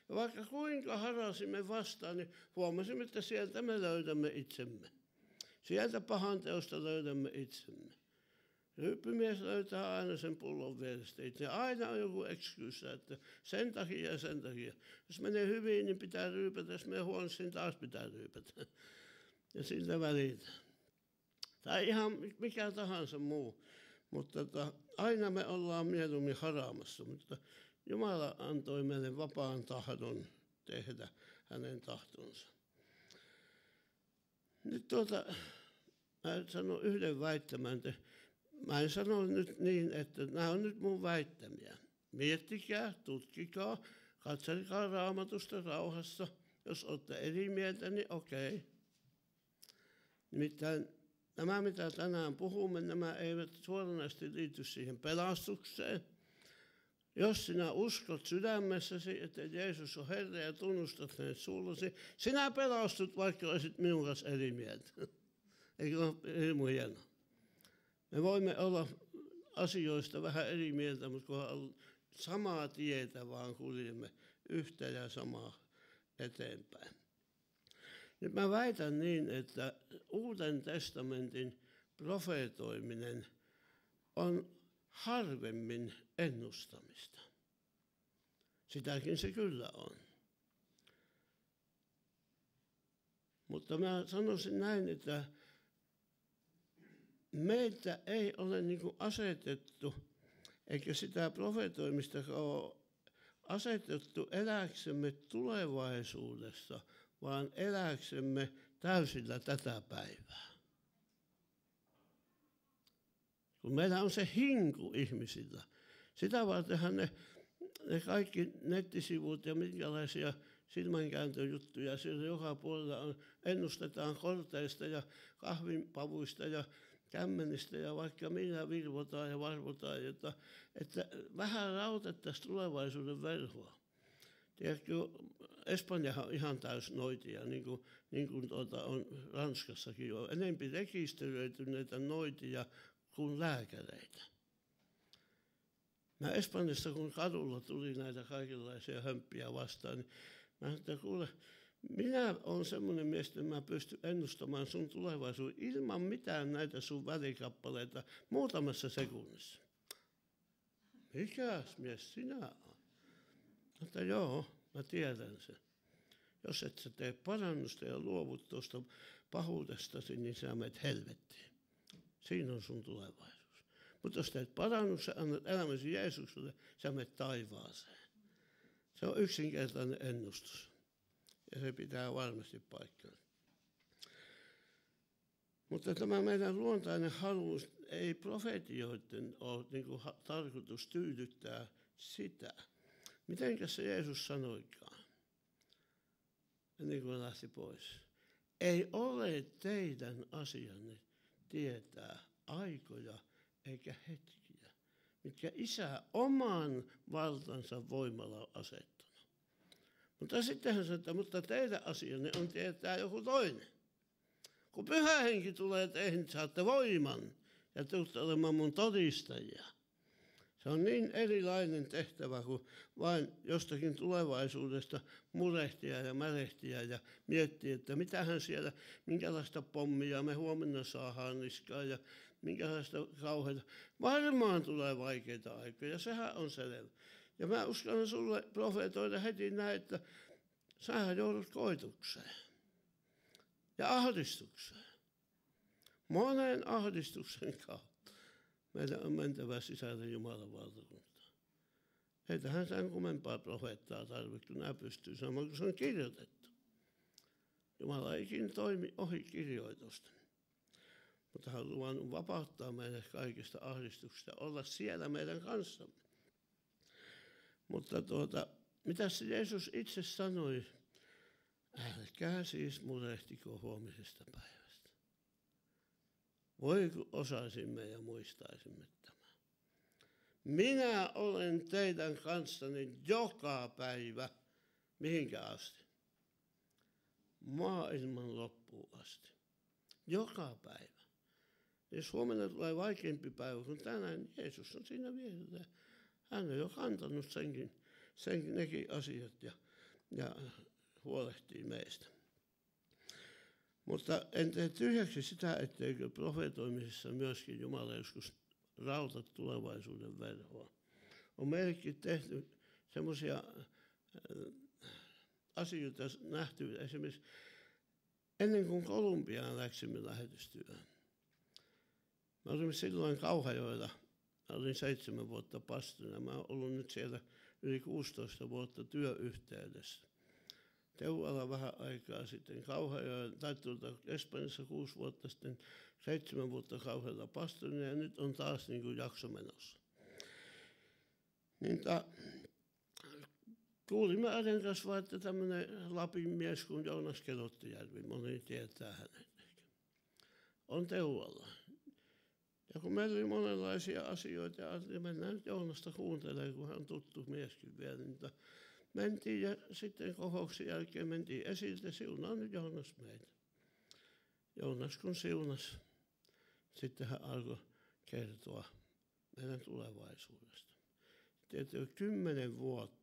Ja vaikka kuinka harasimme vastaan, niin huomasimme, että sieltä me löydämme itsemme. Sieltä pahan teosta löydämme itsemme. Ryyppymies löytää aina sen pullon vierestä itse. Aina on joku ekskyysä, että sen takia ja sen takia. Jos menee hyvin, niin pitää ryypätä. Jos menee huonosti, niin taas pitää ryypätä. Ja siltä välillä. Tai ihan mikä tahansa muu. Mutta aina me ollaan mieluummin haraamassa. Mutta Jumala antoi meille vapaan tahdon tehdä hänen tahtonsa. Nyt mä sanon yhden väittämän. Mä en sano nyt niin, että nämä on nyt mun väittämiä. Miettikää, tutkikaa, katselkaa Raamatusta rauhassa. Jos olette eri mieltä, niin okei. Nimittäin nämä, mitä tänään puhumme, nämä eivät suoranaisesti liity siihen pelastukseen. Jos sinä uskot sydämessäsi, että Jeesus on Herra ja tunnustat hänet suullasi, sinä pelastut, vaikka olisit minun kanssa eri mieltä. Eikö ole hirmu hienoa? Me voimme olla asioista vähän eri mieltä, mutta kun samaa tietä vaan kuljemme yhtä ja samaa eteenpäin. Nyt mä väitän niin, että Uuden testamentin profeetoiminen on harvemmin ennustamista. Sitäkin se kyllä on. Mutta mä sanoisin näin, että meiltä ei ole niin kuin asetettu, eikä sitä profetoimista ole asetettu eläksemme tulevaisuudessa, vaan eläksemme täysillä tätä päivää. Kun meillä on se hinku ihmisillä. Sitä vartenhan ne kaikki nettisivut ja minkälaisia silmänkääntöjuttuja siellä joka puolella ennustetaan korteista ja kahvinpavuista ja kämmenistä ja vaikka millä virvotaan ja varvotaan, että vähän rautettaisiin tulevaisuuden verhoa. Tiedätkö, Espanjahan on ihan täys noitia, niin kuin on Ranskassakin jo enempi rekisteröityneitä noitia kuin lääkäreitä. Mä Espanjassa, kun kadulla tuli näitä kaikenlaisia hömppiä vastaan, niin mä sanoin, että kuule, minä olen semmoinen mies, että mä pystyn ennustamaan sun tulevaisuuden ilman mitään näitä sun välikappaleita muutamassa sekunnissa. Mikäs mies sinä on? Mutta joo, mä tiedän sen. Jos et sä tee parannusta ja luovut tuosta pahuudestasi, niin sä menet helvettiin. Siinä on sun tulevaisuus. Mutta jos teet parannuksen, annat elämäsi Jeesukselle, sä menet taivaaseen. Se on yksinkertainen ennustus. Ja se pitää varmasti paikkaa. Mutta tämä meidän luontainen halu ei profetioiden ole niin kuin tarkoitus tyydyttää sitä. Mitenkäs se Jeesus sanoikaan? Ennen kuin lähti pois. Ei ole teidän asianne tietää aikoja eikä hetkiä, mitkä Isä oman valtansa voimalla on asettanut. Mutta sitten hän sanoi, että mutta teidän asianne on tietää joku toinen. Kun Pyhä Henki tulee teihin, saatte voiman ja tulette olemaan mun todistajia. Se on niin erilainen tehtävä kuin vain jostakin tulevaisuudesta murehtia ja märehtiä ja miettiä, että mitähän siellä, minkälaista pommia me huomenna saadaan niskaan ja minkälaista kauheita. Varmaan tulee vaikeita aikoja, sehän on selvä. Ja mä uskallan sulle profetoida heti näin, että sähän joudut koetukseen ja ahdistukseen. Monen ahdistuksen kautta meidän on mentävä sisälle Jumalan valtakuntaan. Eitähän sen kummempaa profeettaa tarvitse, kun nämä pystyy saamaan, kun se on kirjoitettu. Jumala ei ikinä toimi ohi kirjoitusta. Mutta hän on luvannut vapauttaa meidät kaikista ahdistuksista, olla siellä meidän kanssamme. Mutta mitä se Jeesus itse sanoi? Älkää siis murehtiko huomisesta päivästä. Voi kun osaisimme ja muistaisimme tämän. Minä olen teidän kanssani joka päivä, mihinkä asti? Maailman loppuun asti. Joka päivä. Jos huomenna tulee vaikeampi päivä kuin tänään, niin Jeesus on siinä vierellä. Hän on jo kantanut nekin asiat ja huolehtii meistä. Mutta en tee tyhjäksi sitä, etteikö profetoimisessa myöskin Jumala joskus rauta tulevaisuuden verhoa. On meillekin tehty semmoisia asioita nähty esimerkiksi ennen kuin Kolumbiaan läksimme lähetystyöhön. Mä olin silloin Kauhajoella. Mä olin 7 vuotta pastorina. Mä oon ollut nyt siellä yli 16 vuotta työyhteydessä. Teualla vähän aikaa sitten Kauhajoella, tai Espanjassa 6 vuotta sitten, 7 vuotta Kauhajoella pastorina ja nyt on taas niin kuin jakso menossa. Niin kuulimme äiden kasvaa, että tämmöinen Lapin mies kuin Joonas Kelottijärvi, moni tietää hänet. On Teualla. Ja kun meillä oli monenlaisia asioita ja mennään nyt Joonasta kuuntelemaan, kun hän on tuttu mieskin vielä, niin mentiin ja sitten kokouksen jälkeen mentiin esille, siunaa nyt Joonas meitä. Joonas kun siunas, sitten hän alkoi kertoa meidän tulevaisuudesta. Tietysti 10 vuotta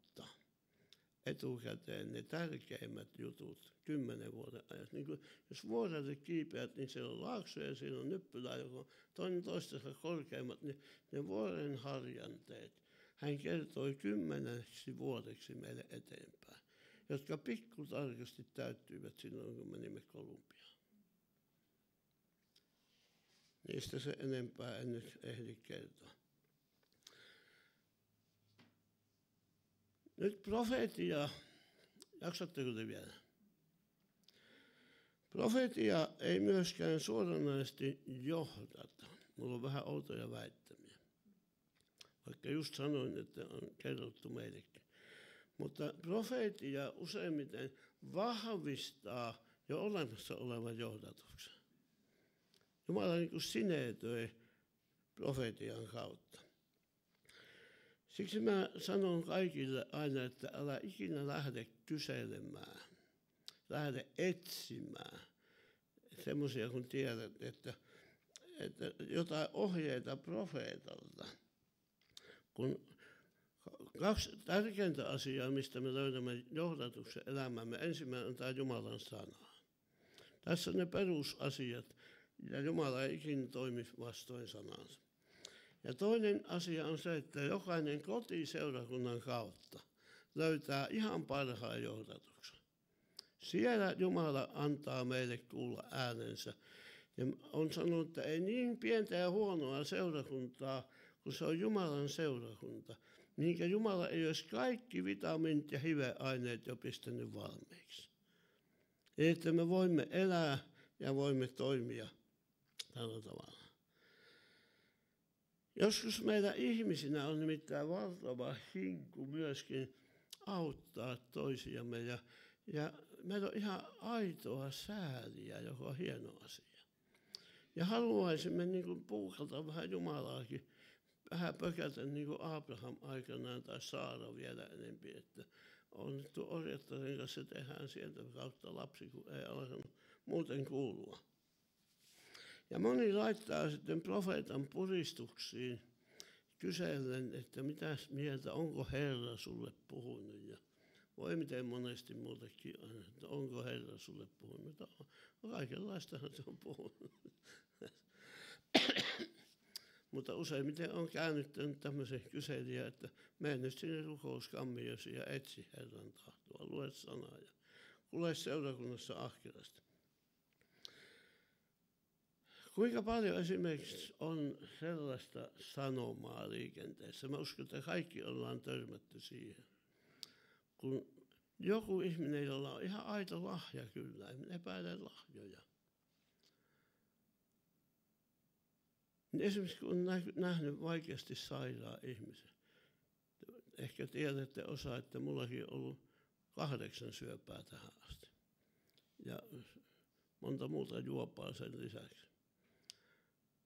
etukäteen ne tärkeimmät jutut 10 vuoden ajan. Niin kuin, jos vuorelle kiipeät, niin siellä on laakso ja siinä on nyppylä, joka on toinen toistensa korkeimmat, niin ne vuoren harjanteet. Hän kertoi 10 vuodeksi meille eteenpäin, jotka pikkutarkasti täyttyivät silloin, kun menimme Kolumbiaan. Niistä se enempää en nyt ehdi kertoa. Nyt profeetia, jaksatteko te vielä? Profeetia ei myöskään suoranaisesti johdata. Mulla on vähän outoja väittämiä. Vaikka just sanoin, että on kerrottu meillekin. Mutta profeetia useimmiten vahvistaa jo olemassa olevan johdatuksen. Jumala niin kuin sinetöi profeetian kautta. Siksi mä sanon kaikille aina, että älä ikinä lähde kyselemään, lähde etsimään semmoisia, kun tiedät, että jotain ohjeita profeetalta. Kun 2 tärkeintä asiaa, mistä me löydämme johdatuksen elämäämme, ensimmäinen on tämä Jumalan sana. Tässä on ne perusasiat, ja Jumala ei ikinä toimi vastoin sanansa. Ja toinen asia on se, että jokainen kotiseurakunnan kautta löytää ihan parhaan johdatuksen. Siellä Jumala antaa meille kuulla äänensä. Ja on sanonut, että ei niin pientä ja huonoa seurakuntaa, kun se on Jumalan seurakunta. Niinkä Jumala ei olisi kaikki vitamiinit ja hiveaineet jo pistänyt valmiiksi. Että me voimme elää ja voimme toimia tällä tavalla. Joskus meillä ihmisinä on nimittäin valtava hinku myöskin auttaa toisiamme ja meillä on ihan aitoa sääliä, joka on hieno asia. Ja haluaisimme niin kuin puukalta vähän Jumalaakin, vähän pökätä niin kuin Abraham aikanaan tai Saara vielä enempi, että onnittu orjattaren kanssa tehdään sieltä kautta lapsi, kun ei alkanut muuten kuulua. Ja moni laittaa sitten profeetan puristuksiin kysellen, että mitäs mieltä, onko Herra sulle puhunut. Ja voi miten monesti muutakin on, että onko Herra sulle puhunut. Kaikenlaistahan se on puhunut. Mutta useimmiten on käännyttänyt tämmöisen kyselijän, että mene nyt sinne rukouskammiosi ja etsi Herran tahtoa, lue sanaa ja kulje seurakunnassa ahkerasti. Kuinka paljon esimerkiksi on sellaista sanomaa liikenteessä? Mä uskon, että kaikki ollaan törmätty siihen. Kun joku ihminen, jolla on ihan aito lahja kyllä, en epäile lahjoja. Niin esimerkiksi kun on nähnyt vaikeasti sairaan ihmisen, ehkä tiedätte osa, että mullakin on ollut 8 syöpää tähän asti. Ja monta muuta juopaa sen lisäksi.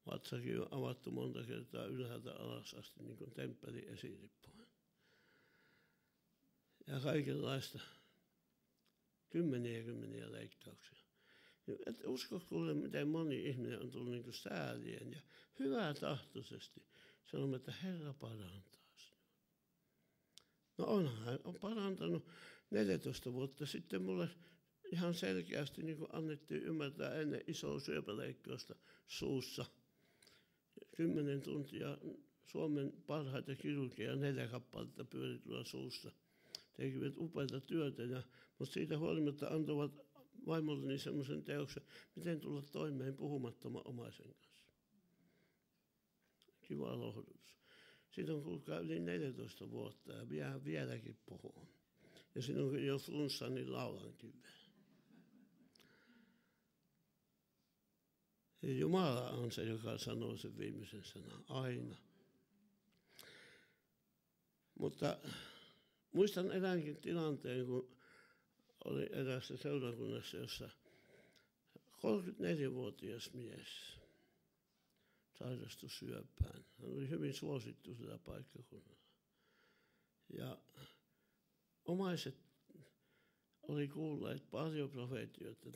Vatsakin on avattu monta kertaa ylhäältä alas asti, niin kuin temppelin esirippuun. Ja kaikenlaista kymmeniä leikkauksia. Et usko kuule, miten moni ihminen on tullut niin kuin säälien ja hyvätahtoisesti sanomaan, että Herra parantaa sinua. No onhan hän on parantanut 14 vuotta sitten mulle ihan selkeästi, niin kuin annettiin ymmärtää ennen isoa syöpäleikkausta suussa. 10 tuntia Suomen parhaita kirurgeja 4 kappaletta pyöri tuolla suussa. Tekivät upeata työtä, mutta siitä huolimatta antoivat vaimolleni semmoisen teoksen, miten tulla toimeen puhumattoman omaisen kanssa. Kiva lohdutus. Siitä on kuulkaa yli 14 vuotta ja vieläkin puhuu. Ja sinun jo flunssa, niin laulankin vielä. Ja Jumala on se, joka sanoo sen viimeisen sanan aina. Mutta muistan eräänkin tilanteen, kun oli eräässä seurakunnassa, jossa 34-vuotias mies sairastui syöpään. Hän oli hyvin suosittu sillä paikkakunnalla. Ja omaiset oli kuulleet paljon profeetioita,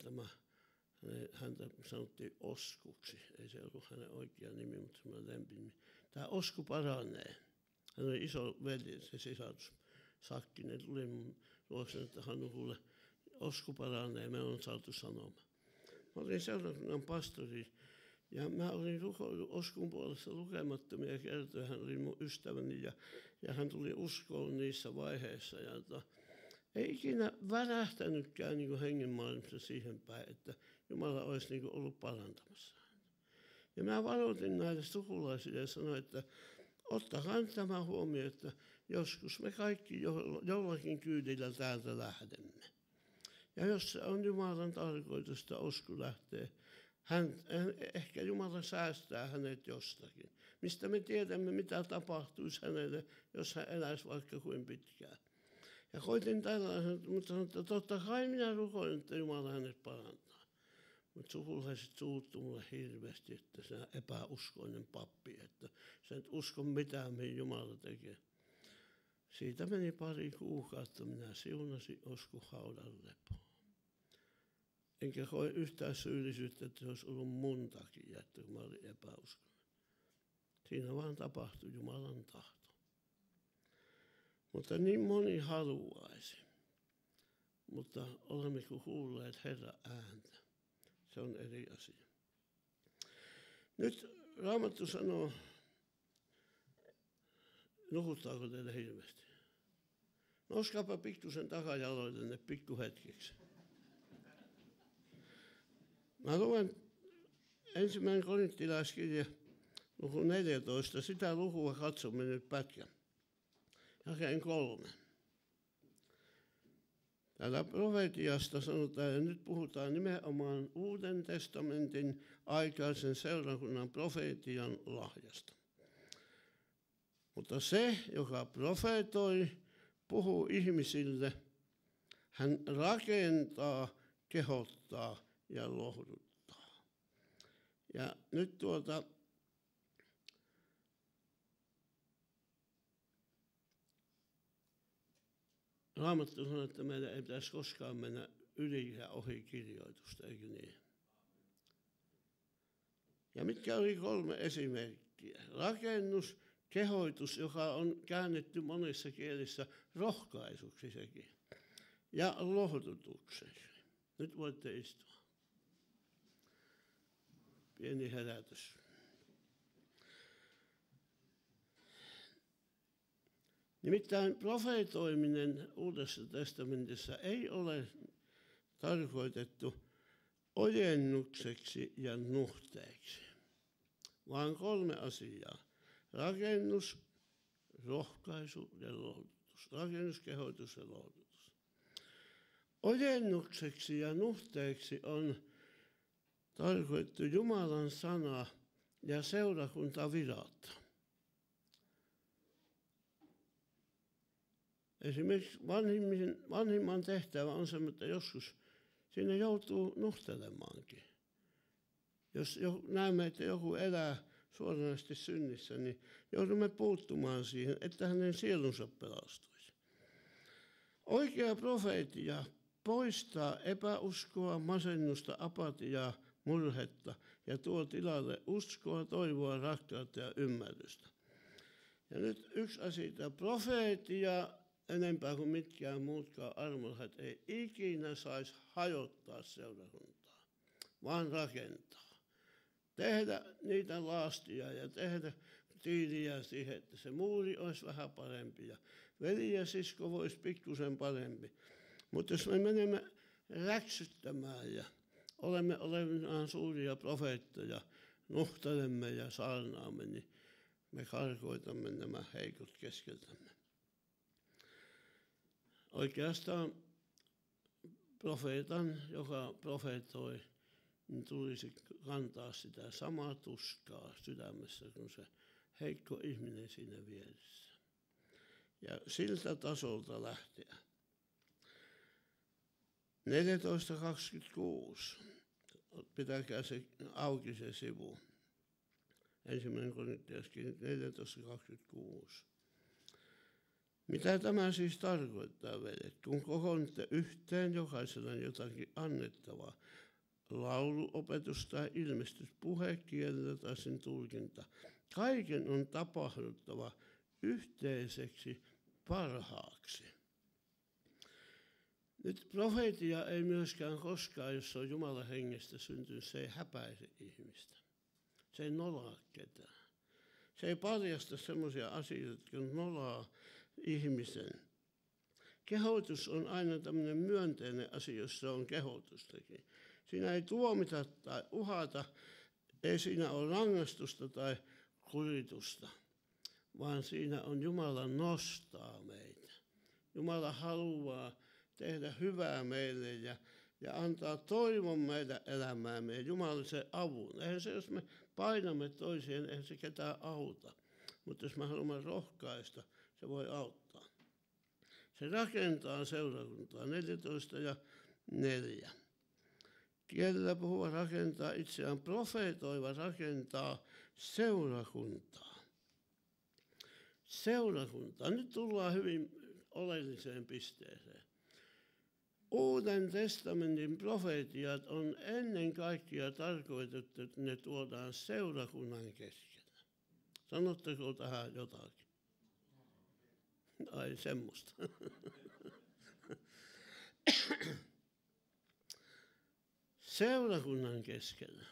häntä sanottiin Oskuksi. Ei se ollut hänen oikea nimi, mutta semmoinen lempinimi. Tämä Osku paranee. Hän oli iso veli, se sisarus Sakkinen. Tuli mun luokse, että Hannu, kuule, Osku paranee, me on saatu sanoma. Mä olin seurakunnan pastori ja mä olin rukoillut Oskun puolesta lukemattomia kertoja. Hän oli mun ystäväni ja hän tuli uskoon niissä vaiheissa. Ja ei ikinä värähtänytkään niin kuin hengenmaailmassa siihen päin, että Jumala olisi niin kuin ollut parantamassa häntä. Ja mä varoitin näille sukulaisille ja sanoin, että ottakaa tämä huomioon, että joskus me kaikki jollakin kyydillä täältä lähdemme. Ja jos se on Jumalan tarkoitus, että Osku lähtee, ehkä Jumala säästää hänet jostakin. Mistä me tiedämme, mitä tapahtuisi hänelle, jos hän eläisi vaikka kuin pitkään. Ja koitin tällaisen, mutta sanoin, että totta kai minä rukoilen, että Jumala hänet parantaa. Mutta sukulaiset suuttu mulle hirveästi, että sinä epäuskoinen pappi, että sä et usko mitään, mihin Jumala tekee. Siitä meni pari kuukautta, minä siunasin Osku haudan lepoon. Enkä koe yhtään syyllisyyttä, että se olisi ollut mun takia, että mä olin epäuskoinen. Siinä vaan tapahtui Jumalan tahto. Mutta niin moni haluaisi. Mutta olemmeko kuulleet Herran ääntä? Se on eri asia. Nyt Raamattu sanoo, nukuttaako teille hirveästi? Noskaapa pikkusen takajaloillenne pikkuhetkeksi. Mä luen 1. Korinttilaiskirja luku 14, sitä lukua katsomme nyt pätkän. Jakeen 3. Täällä profetiasta sanotaan, ja nyt puhutaan nimenomaan Uuden testamentin aikaisen seurakunnan profetian lahjasta. Mutta se, joka profetoi, puhuu ihmisille, hän rakentaa, kehottaa ja lohduttaa. Ja nyt Raamattu sanoo, että meidän ei pitäisi koskaan mennä yli ja ohi kirjoitusta, eikö niin? Ja mitkä oli 3 esimerkkiä? Rakennus, kehoitus, joka on käännetty monissa kielissä rohkaisuksi sekin. Ja lohdutukseksi. Nyt voitte istua. Pieni herätys. Nimittäin profeetoiminen Uudessa testamentissa ei ole tarkoitettu ojennukseksi ja nuhteeksi. vaan 3 asiaa. Rakennus, rohkaisu ja lohdutus. Rakennus, kehotus ja lohdutus. Ojennukseksi ja nuhteeksi on tarkoitettu Jumalan sana ja seurakuntavirat. Esimerkiksi vanhimman tehtävä on se, että joskus sinne joutuu nuhtelemaankin. Jos näemme, että joku elää suoranaisesti synnissä, niin joudumme puuttumaan siihen, että hänen sielunsa pelastuisi. Oikea profeetia poistaa epäuskoa, masennusta, apatiaa, murhetta ja tuo tilalle uskoa, toivoa, rakkautta ja ymmärrystä. Ja nyt yksi asia, profeetia enempää kuin mitkään muutkaan armolliset ei ikinä saisi hajottaa seurakuntaa, vaan rakentaa. Tehdä niitä laastia ja tehdä tiiliä siihen, että se muuri olisi vähän parempi ja veli ja sisko voisi pikkusen parempi. Mutta jos me menemme räksyttämään ja olemme olevinaan suuria profeettoja, nuhtelemme ja saarnaamme, niin me karkoitamme nämä heikot keskeltämme. Oikeastaan profeetan, joka profeetoi, niin tulisi kantaa sitä samaa tuskaa sydämessä kuin se heikko ihminen siinä vieressä. Ja siltä tasolta lähteä. 14.26. Pitäkää se auki se sivu. 1. Korintiaskirja 14.26. Mitä tämä siis tarkoittaa, veljet? Kun kokoonnutte yhteen, jokaisella on jotakin annettavaa. Lauluopetus tai ilmestys, puhekielellä tai sen tulkinta. Kaiken on tapahduttava yhteiseksi parhaaksi. Nyt profeetia ei myöskään koskaan, jos se on Jumalan hengestä syntynyt, se ei häpäise ihmistä. Se ei nolaa ketään. Se ei paljasta semmoisia asioita, jotka nolaa ihmisen. Kehotus on aina tämmöinen myönteinen asia, jos se on kehotustakin. Siinä ei tuomita tai uhata, ei siinä ole rangaistusta tai kuritusta, vaan siinä on Jumala nostaa meitä. Jumala haluaa tehdä hyvää meille ja antaa toivon meidän elämäämme ja Jumalallisen avun. Eihän se, jos me painamme toiseen, eihän se ketään auta. Mutta jos me haluamme rohkaista, se voi auttaa. Se rakentaa seurakuntaa 14 ja 4. Kielellä puhuva rakentaa itseään, profeetoiva rakentaa seurakuntaa. Seurakuntaa. Nyt tullaan hyvin oleelliseen pisteeseen. Uuden testamentin profeetiat on ennen kaikkea tarkoitettu, että ne tuodaan seurakunnan keskellä. Sanotteko tähän jotakin? Ai semmoista. Seurakunnan keskellä.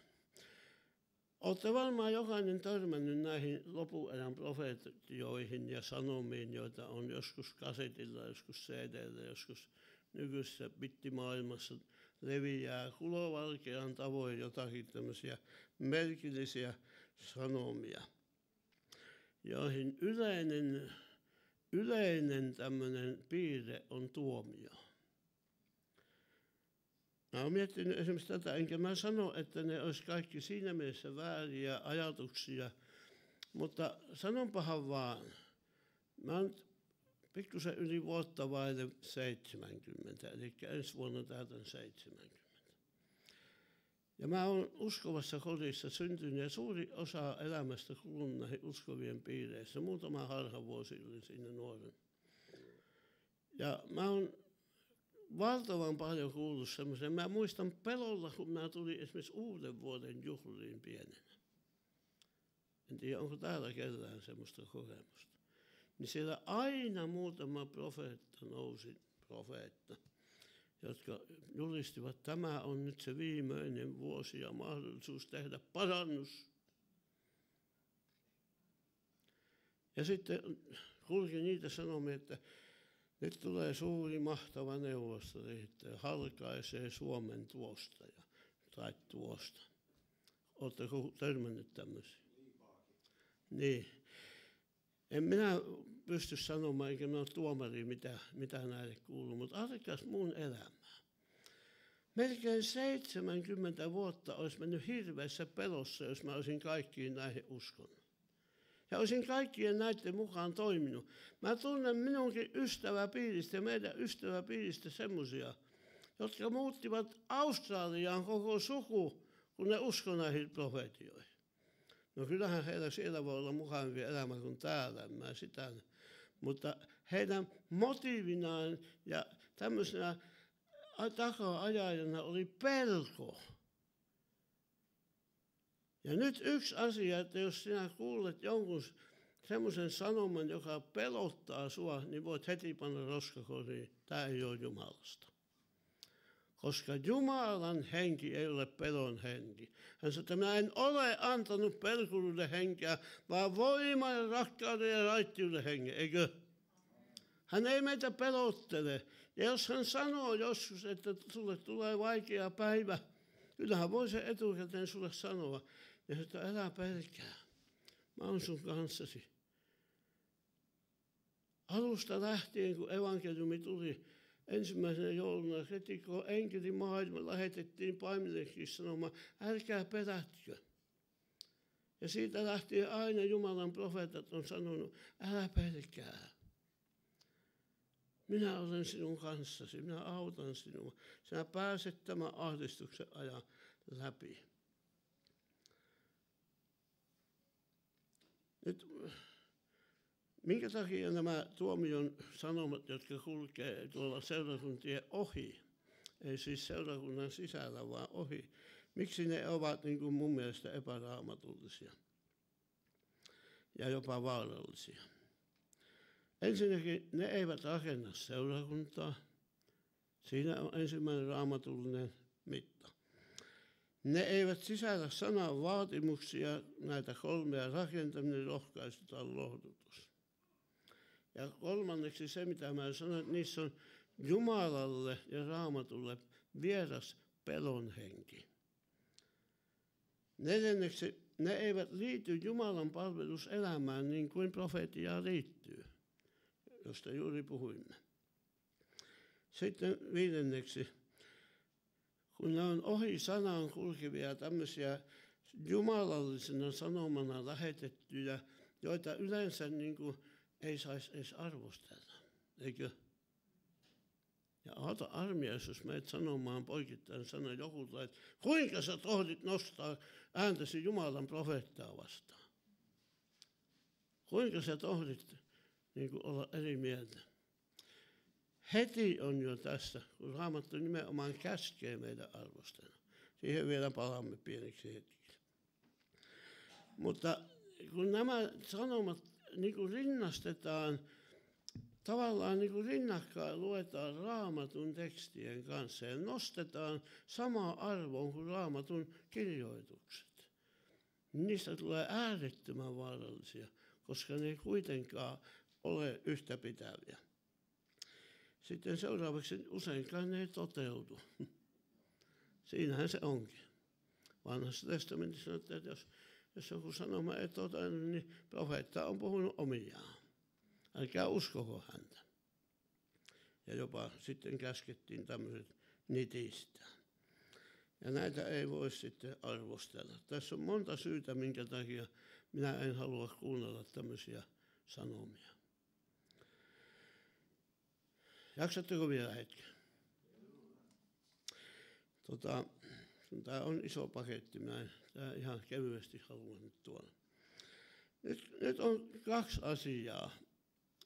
Olette varmaan jokainen törmännyt näihin lopuajan profeetioihin ja sanomiin, joita on joskus kasetilla, joskus CD:llä, joskus nykyisessä bittimaailmassa leviää kulovalkean tavoin jotakin tämmöisiä merkillisiä sanomia, joihin yleinen tämmöinen piirre on tuomio. Mä oon miettinyt esimerkiksi tätä, enkä mä sano, että ne olisi kaikki siinä mielessä vääriä ajatuksia, mutta sanonpahan vaan, mä oon pikkusen yli vuotta vaille 70, eli ensi vuonna täytän 70. Ja mä oon uskovassa kodissa syntynyt ja suuri osa elämästä kulunut näihin uskovien piireissä. Muutama harhavuosi olin siinä nuoren. Ja mä oon valtavan paljon kuullut semmoisen. Mä muistan pelolla, kun mä tulin esimerkiksi uuden vuoden juhliin pienenä. En tiedä, onko täällä kellään semmoista kokemusta. Niin siellä aina muutama profeetta nousi, jotka julistivat, että tämä on nyt se viimeinen vuosi ja mahdollisuus tehdä parannus. Ja sitten kulki niitä sanomia, että nyt tulee suuri mahtava neuvostoliitto ja halkaisee Suomen tuosta tai tuosta. Oletteko törmännyt tämmöisiä? Niin. En minä pysty sanomaan, eikä minä ole tuomari, mitä näille kuuluu, mutta arkas mun elämää. Melkein 70 vuotta olisi mennyt hirveässä pelossa, jos mä olisin kaikkiin näihin uskonut. Ja olisin kaikkien näiden mukaan toiminut. Mä tunnen minunkin ystäväpiiristä ja meidän ystäväpiiristä semmoisia, jotka muuttivat Australiaan koko suku, kun ne uskoi näihin profeetioihin. No kyllähän heillä siellä voi olla mukavampi elämä kuin täällä, mä sitä. Mutta heidän motiivinaan ja tämmöisenä taka-ajajana oli pelko. Ja nyt yksi asia, että jos sinä kuulet jonkun semmoisen sanoman, joka pelottaa sua, niin voit heti panna roskakoriin. Tämä ei ole Jumalasta. Koska Jumalan henki ei ole pelon henki. Hän sanoi, että minä en ole antanut pelkuruuden henkeä, vaan voiman, rakkauden ja raittiuden hengen, eikö? Hän ei meitä pelottele. Ja jos hän sanoo joskus, että sulle tulee vaikea päivä, kyllähän voi se etukäteen sulle sanoa. Ja että älä pelkää, mä oon sun kanssasi. Alusta lähtien, kun evankeliumi tuli ensimmäisenä jouluna, heti kun enkeli maailma lähetettiin paimenillekin sanomaan, älkää pelätkö. Ja siitä lähtien aina Jumalan profeetat on sanonut, älä pelkää. Minä olen sinun kanssasi, minä autan sinua. Sinä pääset tämän ahdistuksen ajan läpi. Nyt, minkä takia nämä tuomion sanomat, jotka kulkee tuolla seurakuntien ohi, ei siis seurakunnan sisällä, vaan ohi, miksi ne ovat niin kuin mun mielestä epäraamatullisia ja jopa vaarallisia? Ensinnäkin ne eivät rakenna seurakuntaa. Siinä on ensimmäinen raamatullinen mitta. Ne eivät sisällä sanan vaatimuksia, näitä kolmea: rakentaminen, rohkaisu tai lohdutus. Ja kolmanneksi se, mitä mä sanoin, että niissä on Jumalalle ja Raamatulle vieras pelon henki. Neljänneksi ne eivät liity Jumalan palveluselämään niin kuin profeetiaan liittyy, josta juuri puhuimme. Sitten viidenneksi, kun ne on ohi sanaan kulkevia tämmöisiä jumalallisena sanomana lähetettyjä, joita yleensä niin kuin ei saisi edes arvostella, eikö? Ja auta armias, jos menet sanomaan poikittain sana joku, että kuinka sä tohdit nostaa ääntäsi Jumalan profeettaa vastaan? Kuinka sä tohdit niin kuin olla eri mieltä? Heti on jo tässä, kun Raamattu nimenomaan käskee meidän arvostella. Siihen vielä palaamme pieneksi hetkeksi. Mutta kun nämä sanomat niin kuin rinnastetaan, tavallaan niin kuin rinnakkain luetaan Raamatun tekstien kanssa ja nostetaan samaa arvoon kuin Raamatun kirjoitukset. Niistä tulee äärettömän vaarallisia, koska ne ei kuitenkaan ole yhtä pitäviä. Sitten seuraavaksi useinkaan ne ei toteudu. Siinähän se onkin. Vanhassa testamentissa sanotaan, että jos joku sanoma ei toteudu, niin profeetta on puhunut omiaan. Älkää uskoko häntä. Ja jopa sitten käskettiin tämmöiset nitistää. Ja näitä ei voi sitten arvostella. Tässä on monta syytä, minkä takia minä en halua kuunnella tämmöisiä sanomia. Jaksatteko vielä hetken? Tämä on iso paketti, minä ihan kevyesti haluan nyt tuoda. Nyt on kaksi asiaa,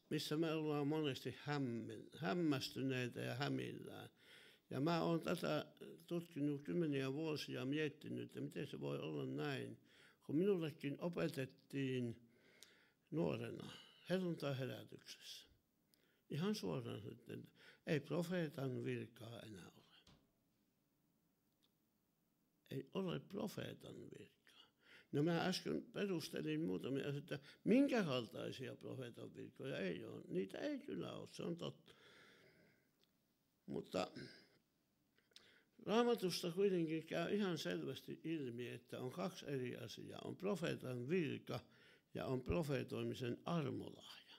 missä me ollaan monesti hämmästyneitä ja hämillään. Ja mä oon tätä tutkinut kymmeniä vuosia, miettinyt, että miten se voi olla näin. Kun minullekin opetettiin nuorena helluntai-herätyksessä. Ihan suoraan, että ei profeetan virkaa enää ole. Ei ole profeetan virkaa. No mä äsken perustelin muutamia, että minkä kaltaisia profeetan virkoja ei ole. Niitä ei kyllä ole, se on totta. Mutta Raamatusta kuitenkin käy ihan selvästi ilmi, että on kaksi eri asiaa. On profeetan virka ja on profeetoimisen armolahja.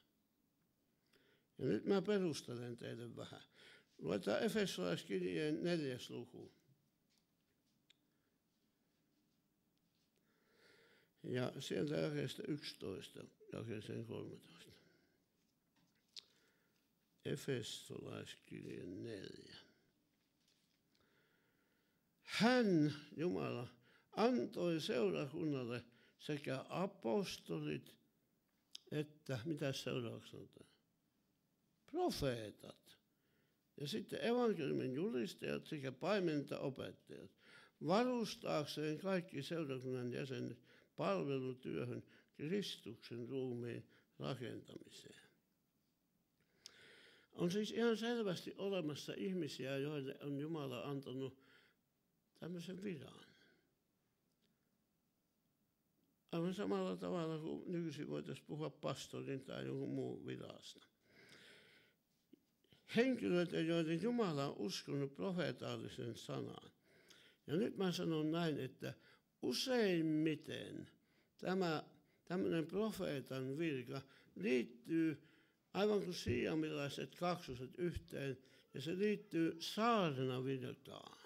Ja nyt mä perustelen teille vähän. Luetaan Efesolaiskirjeen 4. luku. Ja sieltä jakeesta 11 jakeeseen 13. Efesolaiskirjeen 4. Hän, Jumala, antoi seurakunnalle sekä apostolit että, mitä seuraavaksi sanotaan? Profeetat. Ja sitten evankeliumin julistajat sekä paimentajat-opettajat, varustaakseen kaikki seurakunnan jäsenet palvelutyöhön Kristuksen ruumiin rakentamiseen. On siis ihan selvästi olemassa ihmisiä, joille on Jumala antanut tämmöisen viran. Aivan samalla tavalla kuin nykyisin voitaisiin puhua pastorin tai jonkun muun virasta. Henkilöitä, joiden Jumala on uskonut profeetallisen sanaan. Ja nyt mä sanon näin, että useimmiten tämmöinen profeetan virka liittyy aivan kuin siamilaiset kaksoset yhteen, ja se liittyy saarnavirkaan.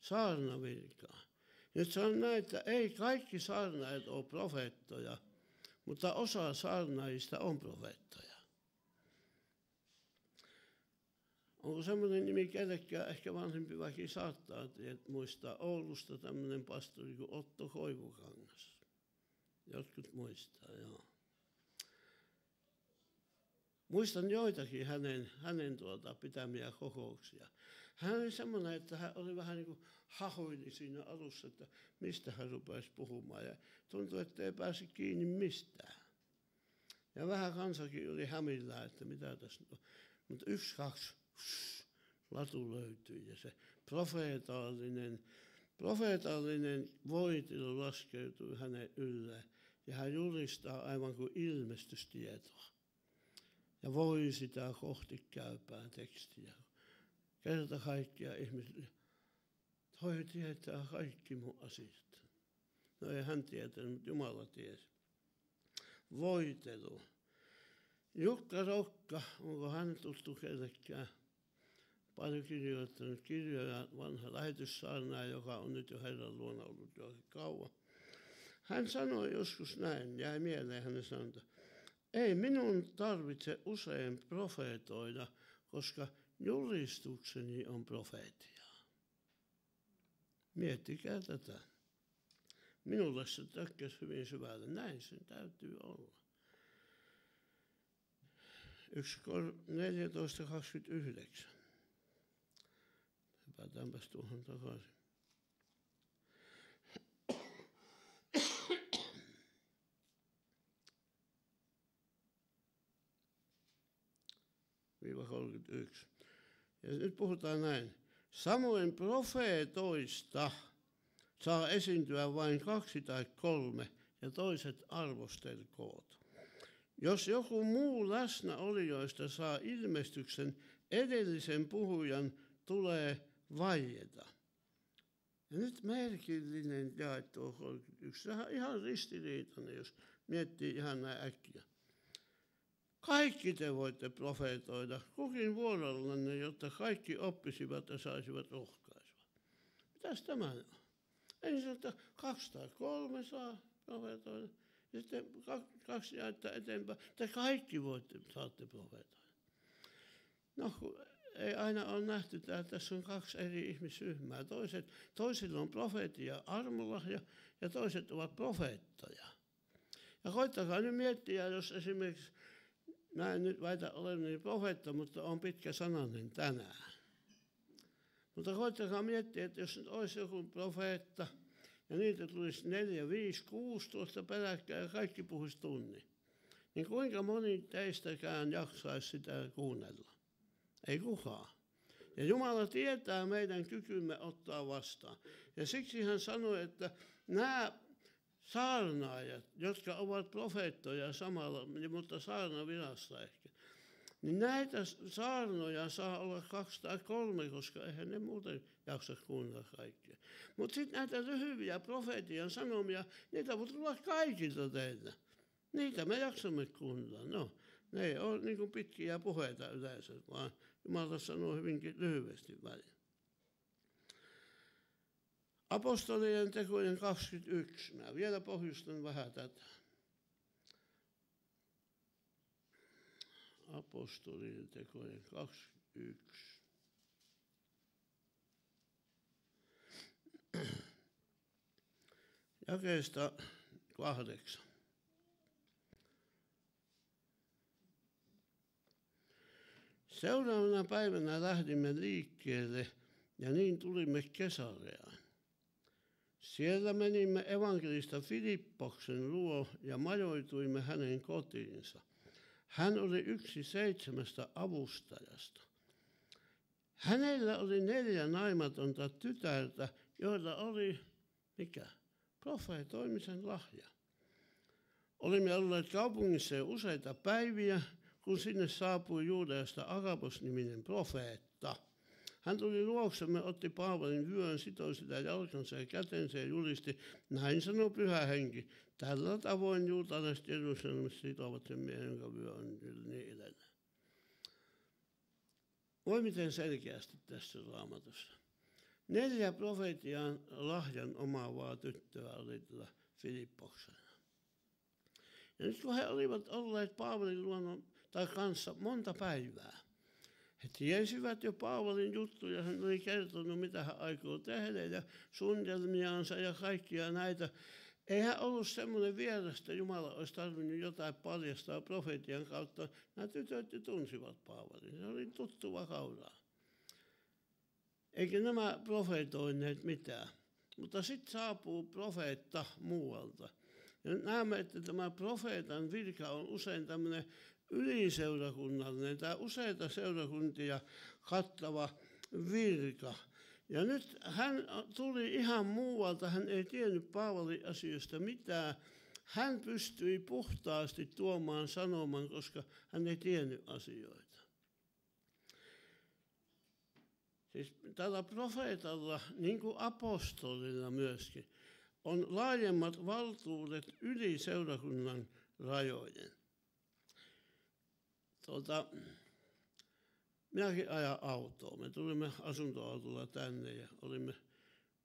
Saarnavirkaan. Nyt sanon näin, että ei kaikki saarnaajat ole profeettoja, mutta osa saarnaajista on profeettoja. Onko semmoinen nimi kellekään, ehkä vanhempi väki saattaa muistaa Oulusta tämmöinen pastori kuin Otto Koivukangas. Jotkut muistaa, joo. Muistan joitakin hänen pitämiä kokouksia. Hän oli semmoinen, että hän oli vähän niin kuin hahoili siinä alussa, että mistä hän rupesi puhumaan. Ja tuntui, että ei pääse kiinni mistään. Ja vähän kansakin oli hämillään, että mitä tässä on. Mutta 1-2 latu löytyi ja se profeetallinen voitelu laskeutui hänen ylleen. Ja hän julistaa aivan kuin ilmestystietoa. Ja voi sitä kohti käypää tekstiä. Kerta kaikkia ihmisille. Toi tietää kaikki mun asiat. No ei hän tietänyt, mutta Jumala tiesi. Voitelu. Jukka Rokka, onko hän tuttu kellekään? Paljon kirjoittanut kirjoja, vanha lähetyssaarnaaja, joka on nyt jo Herran luona ollut jo kauan. Hän sanoi joskus näin, jäi mieleen hänen sanonta. Ei minun tarvitse usein profeetoida, koska julistukseni on profeetiaa. Miettikää tätä. Minulle se tökkäsi hyvin syvälle. Näin sen täytyy olla. 14.29. Hypätäänpäs tuohon takaisin. -31. Ja nyt puhutaan näin. Samoin profeetoista saa esiintyä vain 2 tai 3 ja toiset arvostelkoot. Jos joku muu läsnäolijoista saa ilmestyksen, edellisen puhujan tulee vaieta. Ja nyt merkillinen jae tuo 31. Sehän on ihan ristiriitainen, jos miettii ihan näin äkkiä. Kaikki te voitte profeetoida, kukin vuorollanne, jotta kaikki oppisivat ja saisivat rohkaisua. Mitäs tämä on? Ensin sanoo, että 2 tai 3 saa profeetoida. Ja sitten 2 jaetta eteenpäin. Te kaikki saatte profeetoida. No, ei aina ole nähty, että tässä on 2 eri ihmisryhmää. Toisilla on profeetia armolahja ja toiset ovat profeettoja. Ja koittakaa nyt miettiä, jos esimerkiksi mä en nyt väitä olevani profeetta, mutta on pitkä sananen tänään. Mutta koittakaa miettiä, että jos nyt olisi joku profeetta, ja niitä tulisi 4, 5, 6 tuosta peräkkäin ja kaikki puhuisi tunnin, niin kuinka moni teistäkään jaksaisi sitä kuunnella? Ei kukaan. Ja Jumala tietää meidän kykymme ottaa vastaan. Ja siksi hän sanoi, että nämä saarnaajat, jotka ovat profeettoja samalla, mutta saarnavirassa ehkä, Niin näitä saarnoja saa olla 2 tai 3, koska eihän ne muuten jaksa kuunnella kaikkea. Mutta sitten näitä lyhyviä profeetian sanomia, niitä voi tulla kaikilta teiltä. Niitä me jaksamme kuunnella. No, ne ei ole niin kuin pitkiä puheita yleensä, vaan Jumala sanoo hyvinkin lyhyesti välillä. Apostolien tekojen 21. Mä vielä pohjustan vähän tätä. Apostolien tekojen 21. Jakeesta 8. Seuraavana päivänä lähdimme liikkeelle ja niin tulimme Kesareaan. Siellä menimme evankelista Filippoksen luo ja majoituimme hänen kotiinsa. Hän oli yksi 7 avustajasta. Hänellä oli 4 naimatonta tytärtä, joilla oli, profeetoimisen lahja. Olimme olleet kaupungissa jo useita päiviä, kun sinne saapui Juudeasta Agabos-niminen profeetta. Hän tuli luoksemme, otti Paavalin vyön, sitoi sitä jalkansa ja kätensä ja julisti, näin sanoi Pyhä Henki. Tällä tavoin juutalaiset Jerusalemissa sitovat sen miehen, jonka vyö on niin edelleen. Voi miten selkeästi tässä Raamatussa. 4 profeetian lahjan omaavaa tyttöä oli tällä Filippoksella. Ja nyt kun he olivat olleet Paavalin luona tai kanssa monta päivää, he tiesivät jo Paavalin juttuja, hän oli kertonut, mitä hän aikoo tehdä ja suunnitelmiaansa ja kaikkia näitä. Ei hän ollut semmoinen vierasta, Jumala olisi tarvinnut jotain paljastaa profeetian kautta. Nämä tytöt tunsivat Paavalin, se oli tuttua kauraa. Eikä nämä profeetoineet mitään. Mutta sitten saapuu profeetta muualta. Ja nyt näemme, että tämä profeetan virka on usein tämmöinen yliseurakunnallinen tai useita seurakuntia kattava virka. Ja nyt hän tuli ihan muualta, hän ei tiennyt Paavalin asioista mitään. Hän pystyi puhtaasti tuomaan sanoman, koska hän ei tiennyt asioita. Siis tällä profeetalla, niin kuin apostolilla myöskin, on laajemmat valtuudet yli seurakunnan rajojen. Minäkin ajan autoa. Me tulimme asuntoautolla tänne ja olimme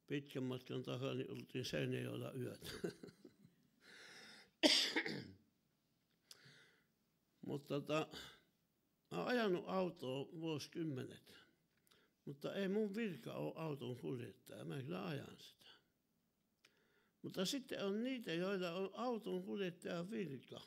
pitkän matkan takaa, niin oltiin Seinäjoella yötä. Mutta mä oon ajanut autoa vuosikymmenet, mutta ei mun virka ole auton kuljettaja. Mä kyllä ajan sitä. Mutta sitten on niitä, joilla on auton kuljettajan virka.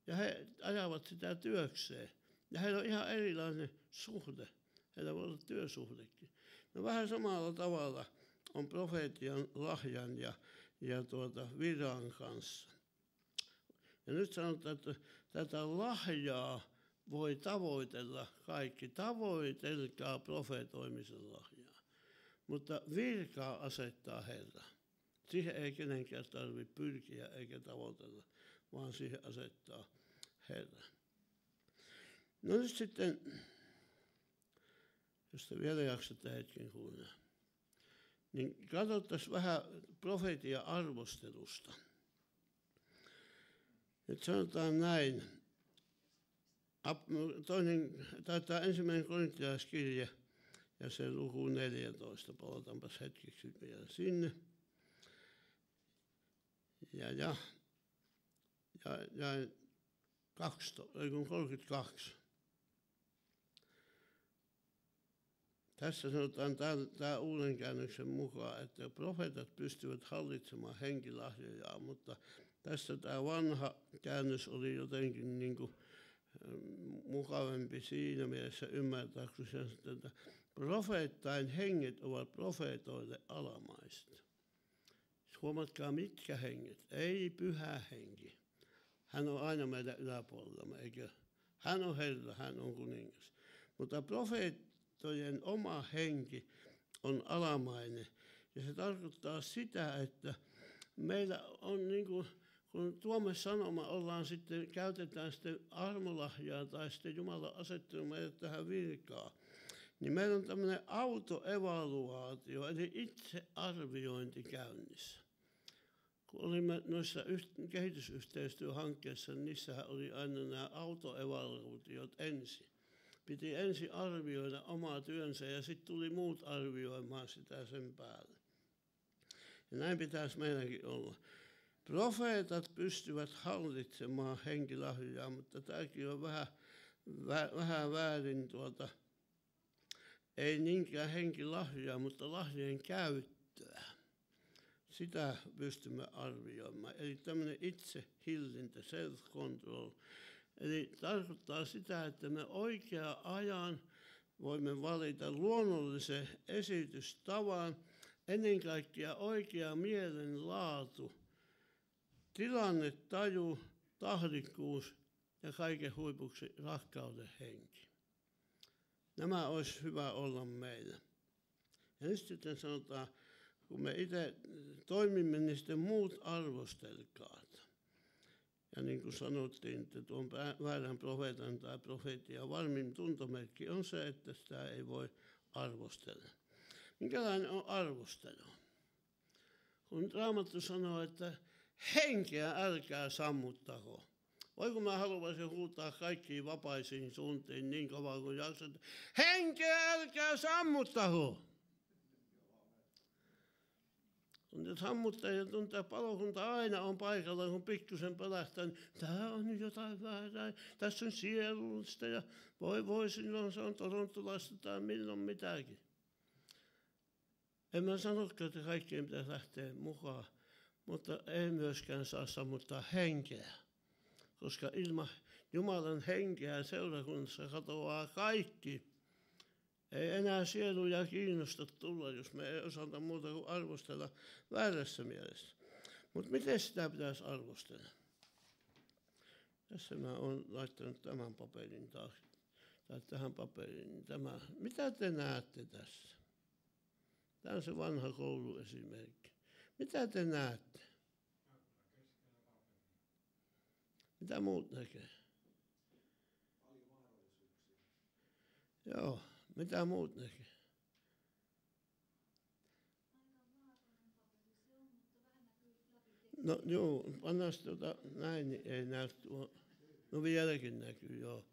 Ja he ajavat sitä työkseen. Ja heillä on ihan erilainen suhde. Heillä voi olla työsuhdekin. No vähän samalla tavalla on profeetian lahjan ja viran kanssa. Ja nyt sanotaan, että tätä lahjaa voi tavoitella kaikki. Tavoitelkaa profeetoimisen lahjaa. Mutta virkaa asettaa Herra. Siihen ei kenenkään tarvitse pyrkiä eikä tavoitella, vaan siihen asettaa Herra. No nyt sitten, jos te vielä jaksatte hetken kuunnella, niin katsottaisiin vähän profeetian arvostelusta. Nyt sanotaan näin, tämä 1. Korintalaiskirje ja se luku 14, palataanpas hetkeksi vielä sinne. Ja 32. Tässä sanotaan tämä uuden käännöksen mukaan, että profeetat pystyvät hallitsemaan henkilahjojaan, mutta tässä tämä vanha käännös oli jotenkin niin kuin mukavampi siinä mielessä ymmärtää, kun se sanoo, että profeettain henget ovat profeetoille alamaiset. Huomatkaa mitkä henget, ei Pyhä Henki. Hän on aina meidän yläpuolellamme, eikö? Hän on Herra, hän on kuningas. Mutta profeettojen oma henki on alamainen. Ja se tarkoittaa sitä, että meillä on niin kuin kun tuomme sanoma käytetään sitten armolahjaa tai sitten Jumala asettanut meidät tähän virkaan, niin meillä on tämmöinen autoevaluaatio, eli itsearviointi käynnissä. Kun olimme noissa kehitysyhteistyöhankkeissa, niin niissähän oli aina nämä autoevaluaatiot ensin. Piti ensin arvioida omaa työnsä ja sitten tuli muut arvioimaan sitä sen päälle. Ja näin pitäisi meidänkin olla. Profeetat pystyvät hallitsemaan henkilahjaa, mutta tämäkin on vähän väärin. Ei niinkään henkilahjaa, mutta lahjojen käyttöä. Sitä pystymme arvioimaan. Eli tämmöinen itsehillintä, self-control. Eli tarkoittaa sitä, että me oikea ajan voimme valita luonnollisen esitystavan, ennen kaikkea oikea mielenlaatu, tilannetaju, tahdikkuus ja kaiken huipuksi rakkauden henki. Nämä olisi hyvä olla meillä. Ja nyt sitten sanotaan, kun me itse toimimme, niin sitten muut arvostelkaat. Ja niin kuin sanottiin, että tuon väärän profeetan tai profeetia varmin tuntomerkki on se, että sitä ei voi arvostella. Minkälainen on arvostelu? Kun Raamattu sanoo, että henkeä älkää sammuttako. Voiko mä haluaisin huutaa kaikkiin vapaisiin suuntiin niin kauan kuin jaksat, henkeä älkää sammuttako. Kun sammuttajia tuntee palokunta aina on paikalla, kun pikkusen pelähtää, niin tää on jotain väärää, tässä on sielullista ja voi silloin se on torontulaista tai milloin mitäkin. En mä sanokaan, että kaikkien pitäisi lähteä mukaan, mutta ei myöskään saa sammuttaa henkeä, koska ilman Jumalan henkeä seurakunnassa katoaa kaikki. Ei enää sieluja kiinnosta tulla, jos me ei osata muuta kuin arvostella väärässä mielessä. Mutta miten sitä pitäisi arvostella? Tässä mä oon laittanut tämän paperin taas, tai tähän paperiin. Mitä te näette tässä? Tämä on se vanha kouluesimerkki. Mitä te näette? Mitä muut näkee? Paljon mahdollisuuksia. Joo. Mitä muut näkee? No joo, pannaan näin, niin ei näy tuo. No vieläkin näkyy, joo.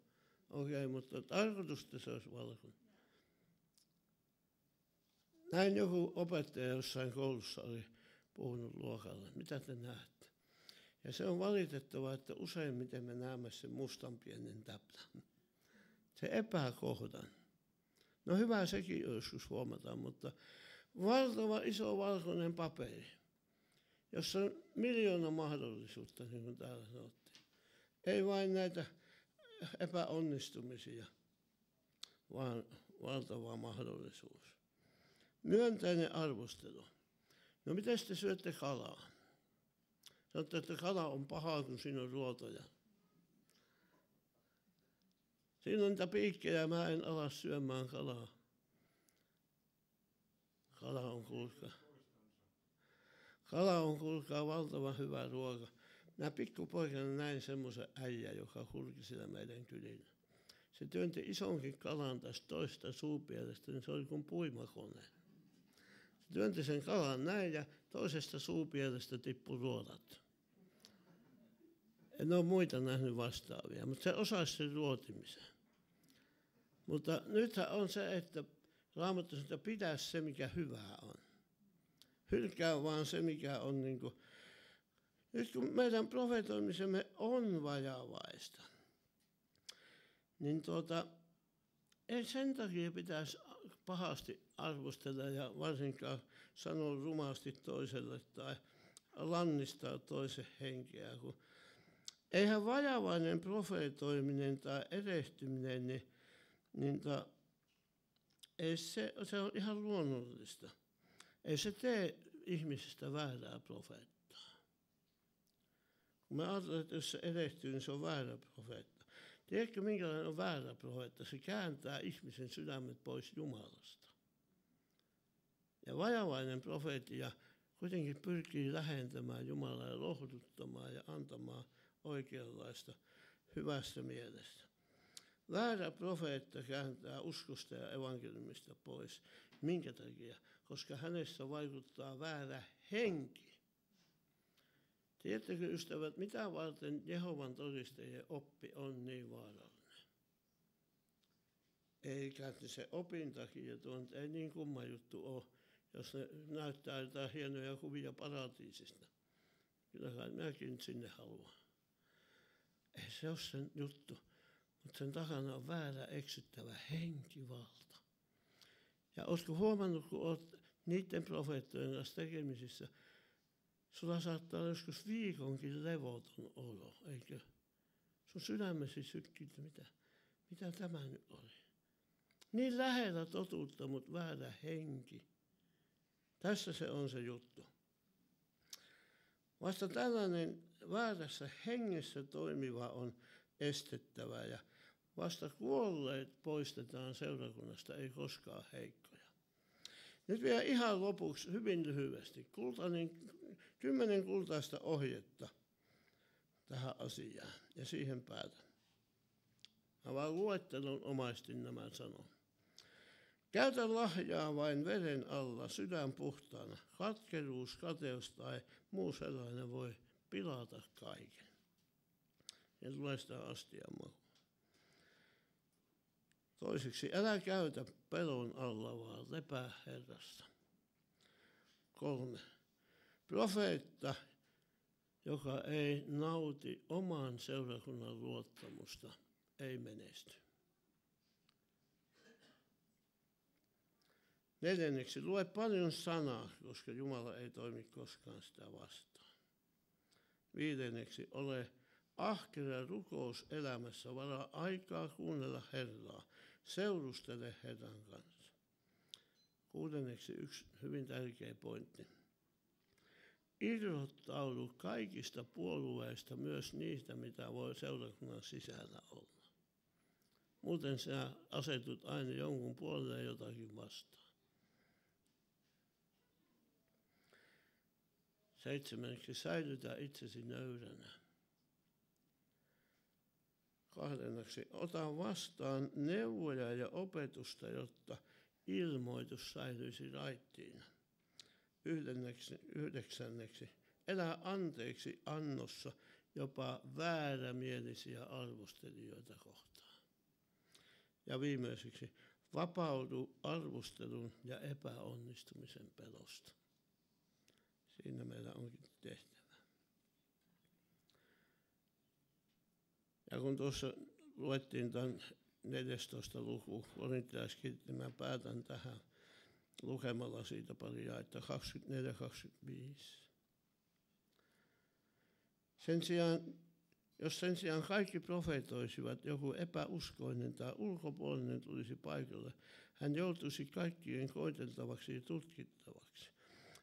Okei, mutta tarkoitusta se olisi valkoinen. Näin joku opettaja jossain koulussa oli puhunut luokalle. Mitä te näette? Ja se on valitettavaa, että useimmiten me näemme sen mustan pienen täplän. Se epäkohdan. No hyvä sekin joskus huomataan, mutta valtava iso valkoinen paperi, jossa on 1,000,000 mahdollisuutta, niin kuin täällä sanottiin. Ei vain näitä epäonnistumisia, vaan valtava mahdollisuus. Myönteinen arvostelu. No miten te syötte kalaa? Sanotte, että kala on pahaa, kun siinä on ruotoja. Siinä on niitä piikkejä, mä en alas syömään kalaa. Kala on kuulkaa valtavan hyvä ruoka. Minä pikkupoikana näin semmoisen äijän, joka kulki siellä meidän kylillä. Se työnti isonkin kalan tästä toista suupielestä, niin se oli kuin puimakone. Se työnti sen kalan näin ja toisesta suupielestä tippui ruodat. En ole muita nähnyt vastaavia, mutta se osasi sen ruotimisen. Mutta nythän on se, että Raamattu sanoo, että pidä se, mikä hyvää on. Hylkää vaan se, mikä on niin kuin. Nyt kun meidän profetoimisemme on vajavaista, niin ei sen takia pitäisi pahasti arvostella ja varsinkaan sanoa rumasti toiselle tai lannistaa toisen henkeä. Kun eihän vajavainen profetoiminen tai erehtyminen, niin ei se on ihan luonnollista. Ei se tee ihmisestä väärää profeettaa. Kun me ajatellaan, että jos se erehtyy, niin se on väärä profeetta. Tiedätkö, minkälainen on väärä profeetta? Se kääntää ihmisen sydämet pois Jumalasta. Ja vajavainen profeetia kuitenkin pyrkii lähentämään Jumalaa ja lohduttamaan ja antamaan oikeanlaista hyvästä mielestä. Väärä profeetta kääntää uskosta ja evankeliumista pois. Minkä takia? Koska hänessä vaikuttaa väärä henki. Tiedättekö ystävät, mitä varten Jehovan todistajien oppi on niin vaarallinen? Eikä se opin takia, ei niin kumma juttu ole, jos ne näyttää jotain hienoja kuvia paratiisista. Kyllähän minäkin sinne haluan. Ei se ole sen juttu, mutta sen takana on väärä eksyttävä henkivalta. Ja oletko huomannut, kun olet niiden profeettojen kanssa tekemisissä, sulla saattaa olla joskus viikonkin levoton olo, eikö? Sun sydämesi sykkii, että mitä tämä nyt oli? Niin lähellä totuutta, mutta väärä henki. Tässä se on se juttu. Vasta tällainen väärässä hengessä toimiva on estettävä ja vasta kuolleet poistetaan seurakunnasta, ei koskaan heikkoja. Nyt vielä ihan lopuksi hyvin lyhyesti 10 kultaista ohjetta tähän asiaan ja siihen päätän. Mä vaan luettelon omaisesti nämä sanon. Käytä lahjaa vain veren alla, sydän puhtaana. Katkeruus, kateus tai muu sellainen voi pilata kaiken. Ja tulee sitä astian makuun. Toiseksi, älä käytä pelon alla, vaan lepää Herrasta. 3. Profeetta, joka ei nauti oman seurakunnan luottamusta, ei menesty. 4. Lue paljon sanaa, koska Jumala ei toimi koskaan sitä vastaan. 5. Ole ahkera rukous elämässä, varaa aikaa kuunnella Herraa, seurustele Herran kanssa. 6. Yksi hyvin tärkeä pointti. Irrottaudu kaikista puolueista, myös niistä, mitä voi seurakunnan sisällä olla. Muuten sinä asetut aina jonkun puolelle jotakin vastaan. 7. Säilytä itsesi nöyränä. 2. Ota vastaan neuvoja ja opetusta, jotta ilmoitus säilyisi raittiina. 9. Elä anteeksi annossa jopa väärämielisiä arvostelijoita kohtaan. Ja viimeiseksi, vapaudu arvostelun ja epäonnistumisen pelosta. Siinä meillä onkin tehtävä. Ja kun tuossa luettiin tämän 14. luku Korintalaiskirjettä, mä päätän tähän lukemalla siitä pari jaetta 24-25. Jos sen sijaan kaikki profeetoisivat, joku epäuskoinen tai ulkopuolinen tulisi paikalle, hän joutuisi kaikkien koeteltavaksi ja tutkittavaksi.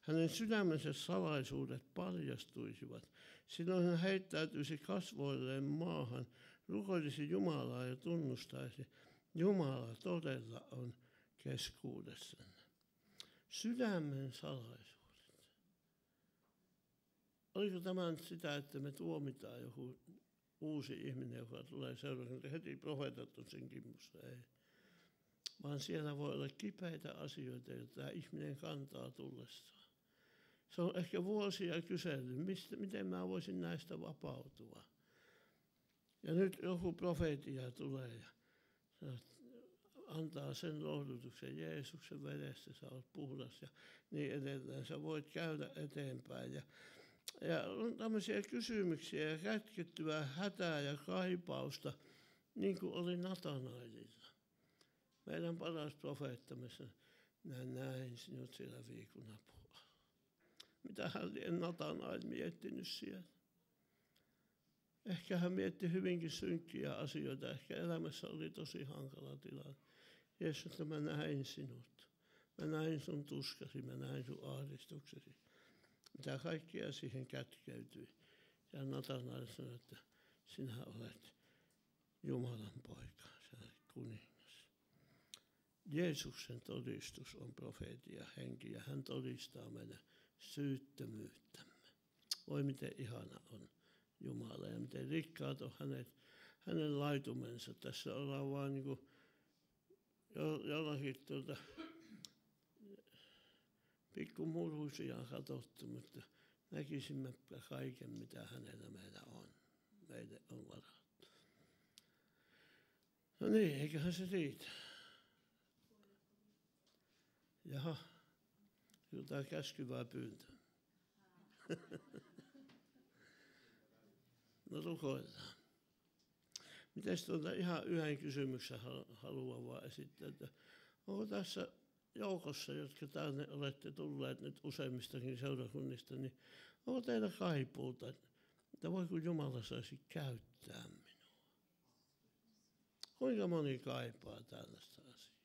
Hänen sydämensä salaisuudet paljastuisivat. Silloin hän heittäytyisi kasvoilleen maahan, rukoilisi Jumalaa ja tunnustaisi, Jumala todella on keskuudessanne. Sydämen salaisuudet. Oliko tämä sitä, että me tuomitaan joku uusi ihminen, joka tulee seuraavaksi, heti profeetat on sen kimpussa? Ei. Vaan siellä voi olla kipeitä asioita, joita tämä ihminen kantaa tullessaan. Se on ehkä vuosia kysellyt, miten mä voisin näistä vapautua. Ja nyt joku profeetia tulee ja antaa sen lohdutuksen Jeesuksen verestä, sä oot puhdas ja niin edelleen. Sä voit käydä eteenpäin. Ja on tämmöisiä kysymyksiä ja kätkettyä hätää ja kaipausta, niin kuin oli Natanaelilla. Meidän paras profeettamme sanoi, minä näin sinut siellä viikunapuolella. Mitä hän lie Natanael miettinyt siellä? Ehkä hän mietti hyvinkin synkkiä asioita. Ehkä elämässä oli tosi hankala tilanne. Jeesus, että mä näin sinut. Mä näin sun tuskasi, mä näin sun ahdistuksesi. Mitä kaikkia siihen kätkeytyi. Ja Natanael sanoi, että sinä olet Jumalan poika, sinä olet kuningas. Jeesuksen todistus on profeetia henki ja hän todistaa meidän syyttömyyttämme. Voi miten ihana on Jumala ja miten rikkaat on hänen laitumensa. Tässä ollaan vaan niin kuin jollakin pikkumurhuisia katsottu, mutta näkisimme kaiken, mitä hänellä meillä on. Meille on varattu. No niin, eiköhän se riitä. Jaha, jotain käskyvää pyyntöä. No rukoillaan. Mites ihan yhden kysymyksen haluan vaan esittää, että onko tässä joukossa, jotka tänne olette tulleet nyt useimmistakin seurakunnista, niin onko teillä kaipuuta, että voiko Jumala saisi käyttää minua? Kuinka moni kaipaa tällaista asiaa?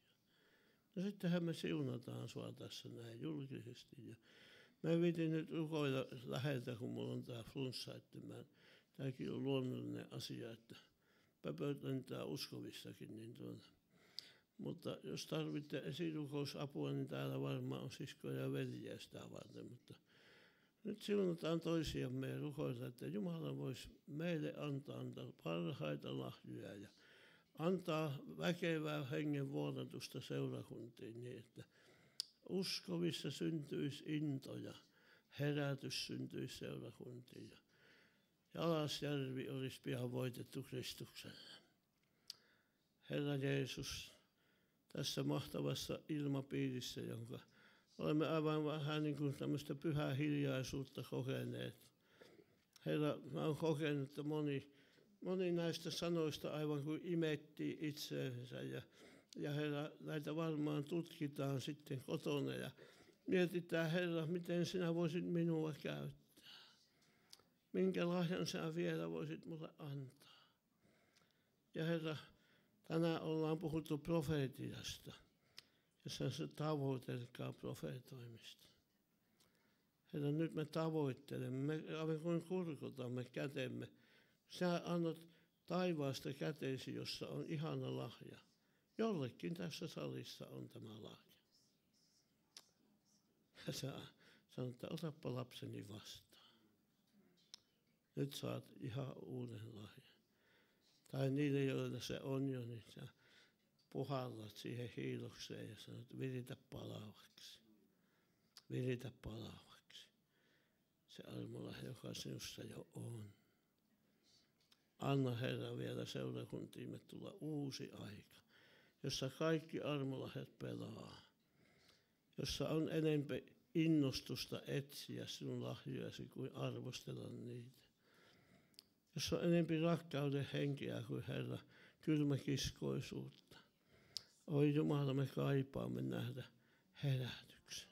No sittenhän me siunataan sua tässä näin julkisesti. Ja mä viitin nyt rukoilla läheltä, kun mulla on tää flunssa, että tämäkin on luonnollinen asia, että pöpötentää uskovissakin. Niin mutta jos tarvitte esirukousapua, niin täällä varmaan on siskoja ja veljiä sitä varten. Mutta nyt siunataan toisiamme ja rukoilla, että Jumala voisi meille antaa parhaita lahjoja ja antaa väkevää hengen vuodatusta seurakuntiin niin, että uskovissa syntyisi into ja herätys syntyisi seurakuntiin ja Jalasjärvi olisi pian voitettu Kristuksella. Herra Jeesus, tässä mahtavassa ilmapiirissä, jonka olemme aivan vähän niin kuin tämmöistä pyhää hiljaisuutta kokeneet. Herra, mä oon kokenut, että moni näistä sanoista aivan kuin imettii itseensä ja Herra, näitä varmaan tutkitaan sitten kotona ja mietitään, Herra, miten sinä voisit minua käyttää. Minkä lahjan sinä vielä voisit mulle antaa. Ja Herra, tänään ollaan puhuttu profeetiasta ja se tavoitelkaa profeetoimista. Herra, nyt me tavoittelemme, me aivan kuin kurkotamme kätemme. Sinä annat taivaasta käteesi, jossa on ihana lahja. Jollekin tässä salissa on tämä lahja. Ja sä sanot, että otappa lapseni vastaan. Nyt saat ihan uuden lahjan. Tai niille, joilla se on jo, niin sä puhallat siihen hiilokseen ja sanot, viritä palavaksi. Viritä palavaksi. Se armolahja, joka sinussa jo on. Anna Herra vielä seurakuntiimme tulla uusi aika, jossa kaikki armolahjat pelaa, jossa on enemmän innostusta etsiä sinun lahjojasi kuin arvostella niitä, jossa on enemmän rakkauden henkeä kuin Herra kylmäkiskoisuutta. Oi Jumala, me kaipaamme nähdä herätyksen.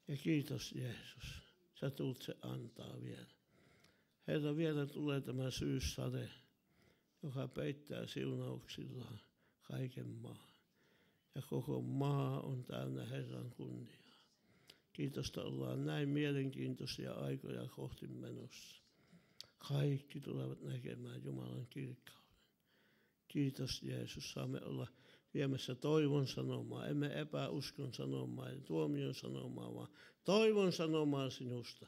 Ja kiitos Jeesus, sä tulet se antaa vielä. Herra, vielä tulee tämä syyssade, joka peittää siunauksillaan kaiken maan. Ja koko maa on täynnä Herran kunniaa. Kiitos, että ollaan näin mielenkiintoisia aikoja kohti menossa. Kaikki tulevat näkemään Jumalan kirkkauden. Kiitos Jeesus, saamme olla viemässä toivon sanomaa, emme epäuskon sanomaa ja tuomion sanomaa, vaan toivon sanomaa sinusta.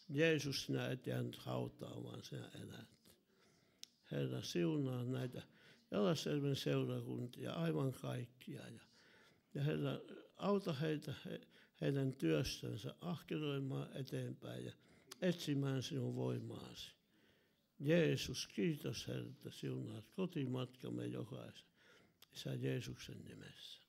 Jeesus, sinä et jäänyt hautaan, vaan sinä elät. Herra, siunaa näitä Jalasjärven seurakuntia, aivan kaikkia. Ja Herra, auta heitä heidän työssänsä ahkeroimaan eteenpäin ja etsimään sinun voimaasi. Jeesus, kiitos Herra, että siunaat kotimatkamme jokaisen. Isä Jeesuksen nimessä.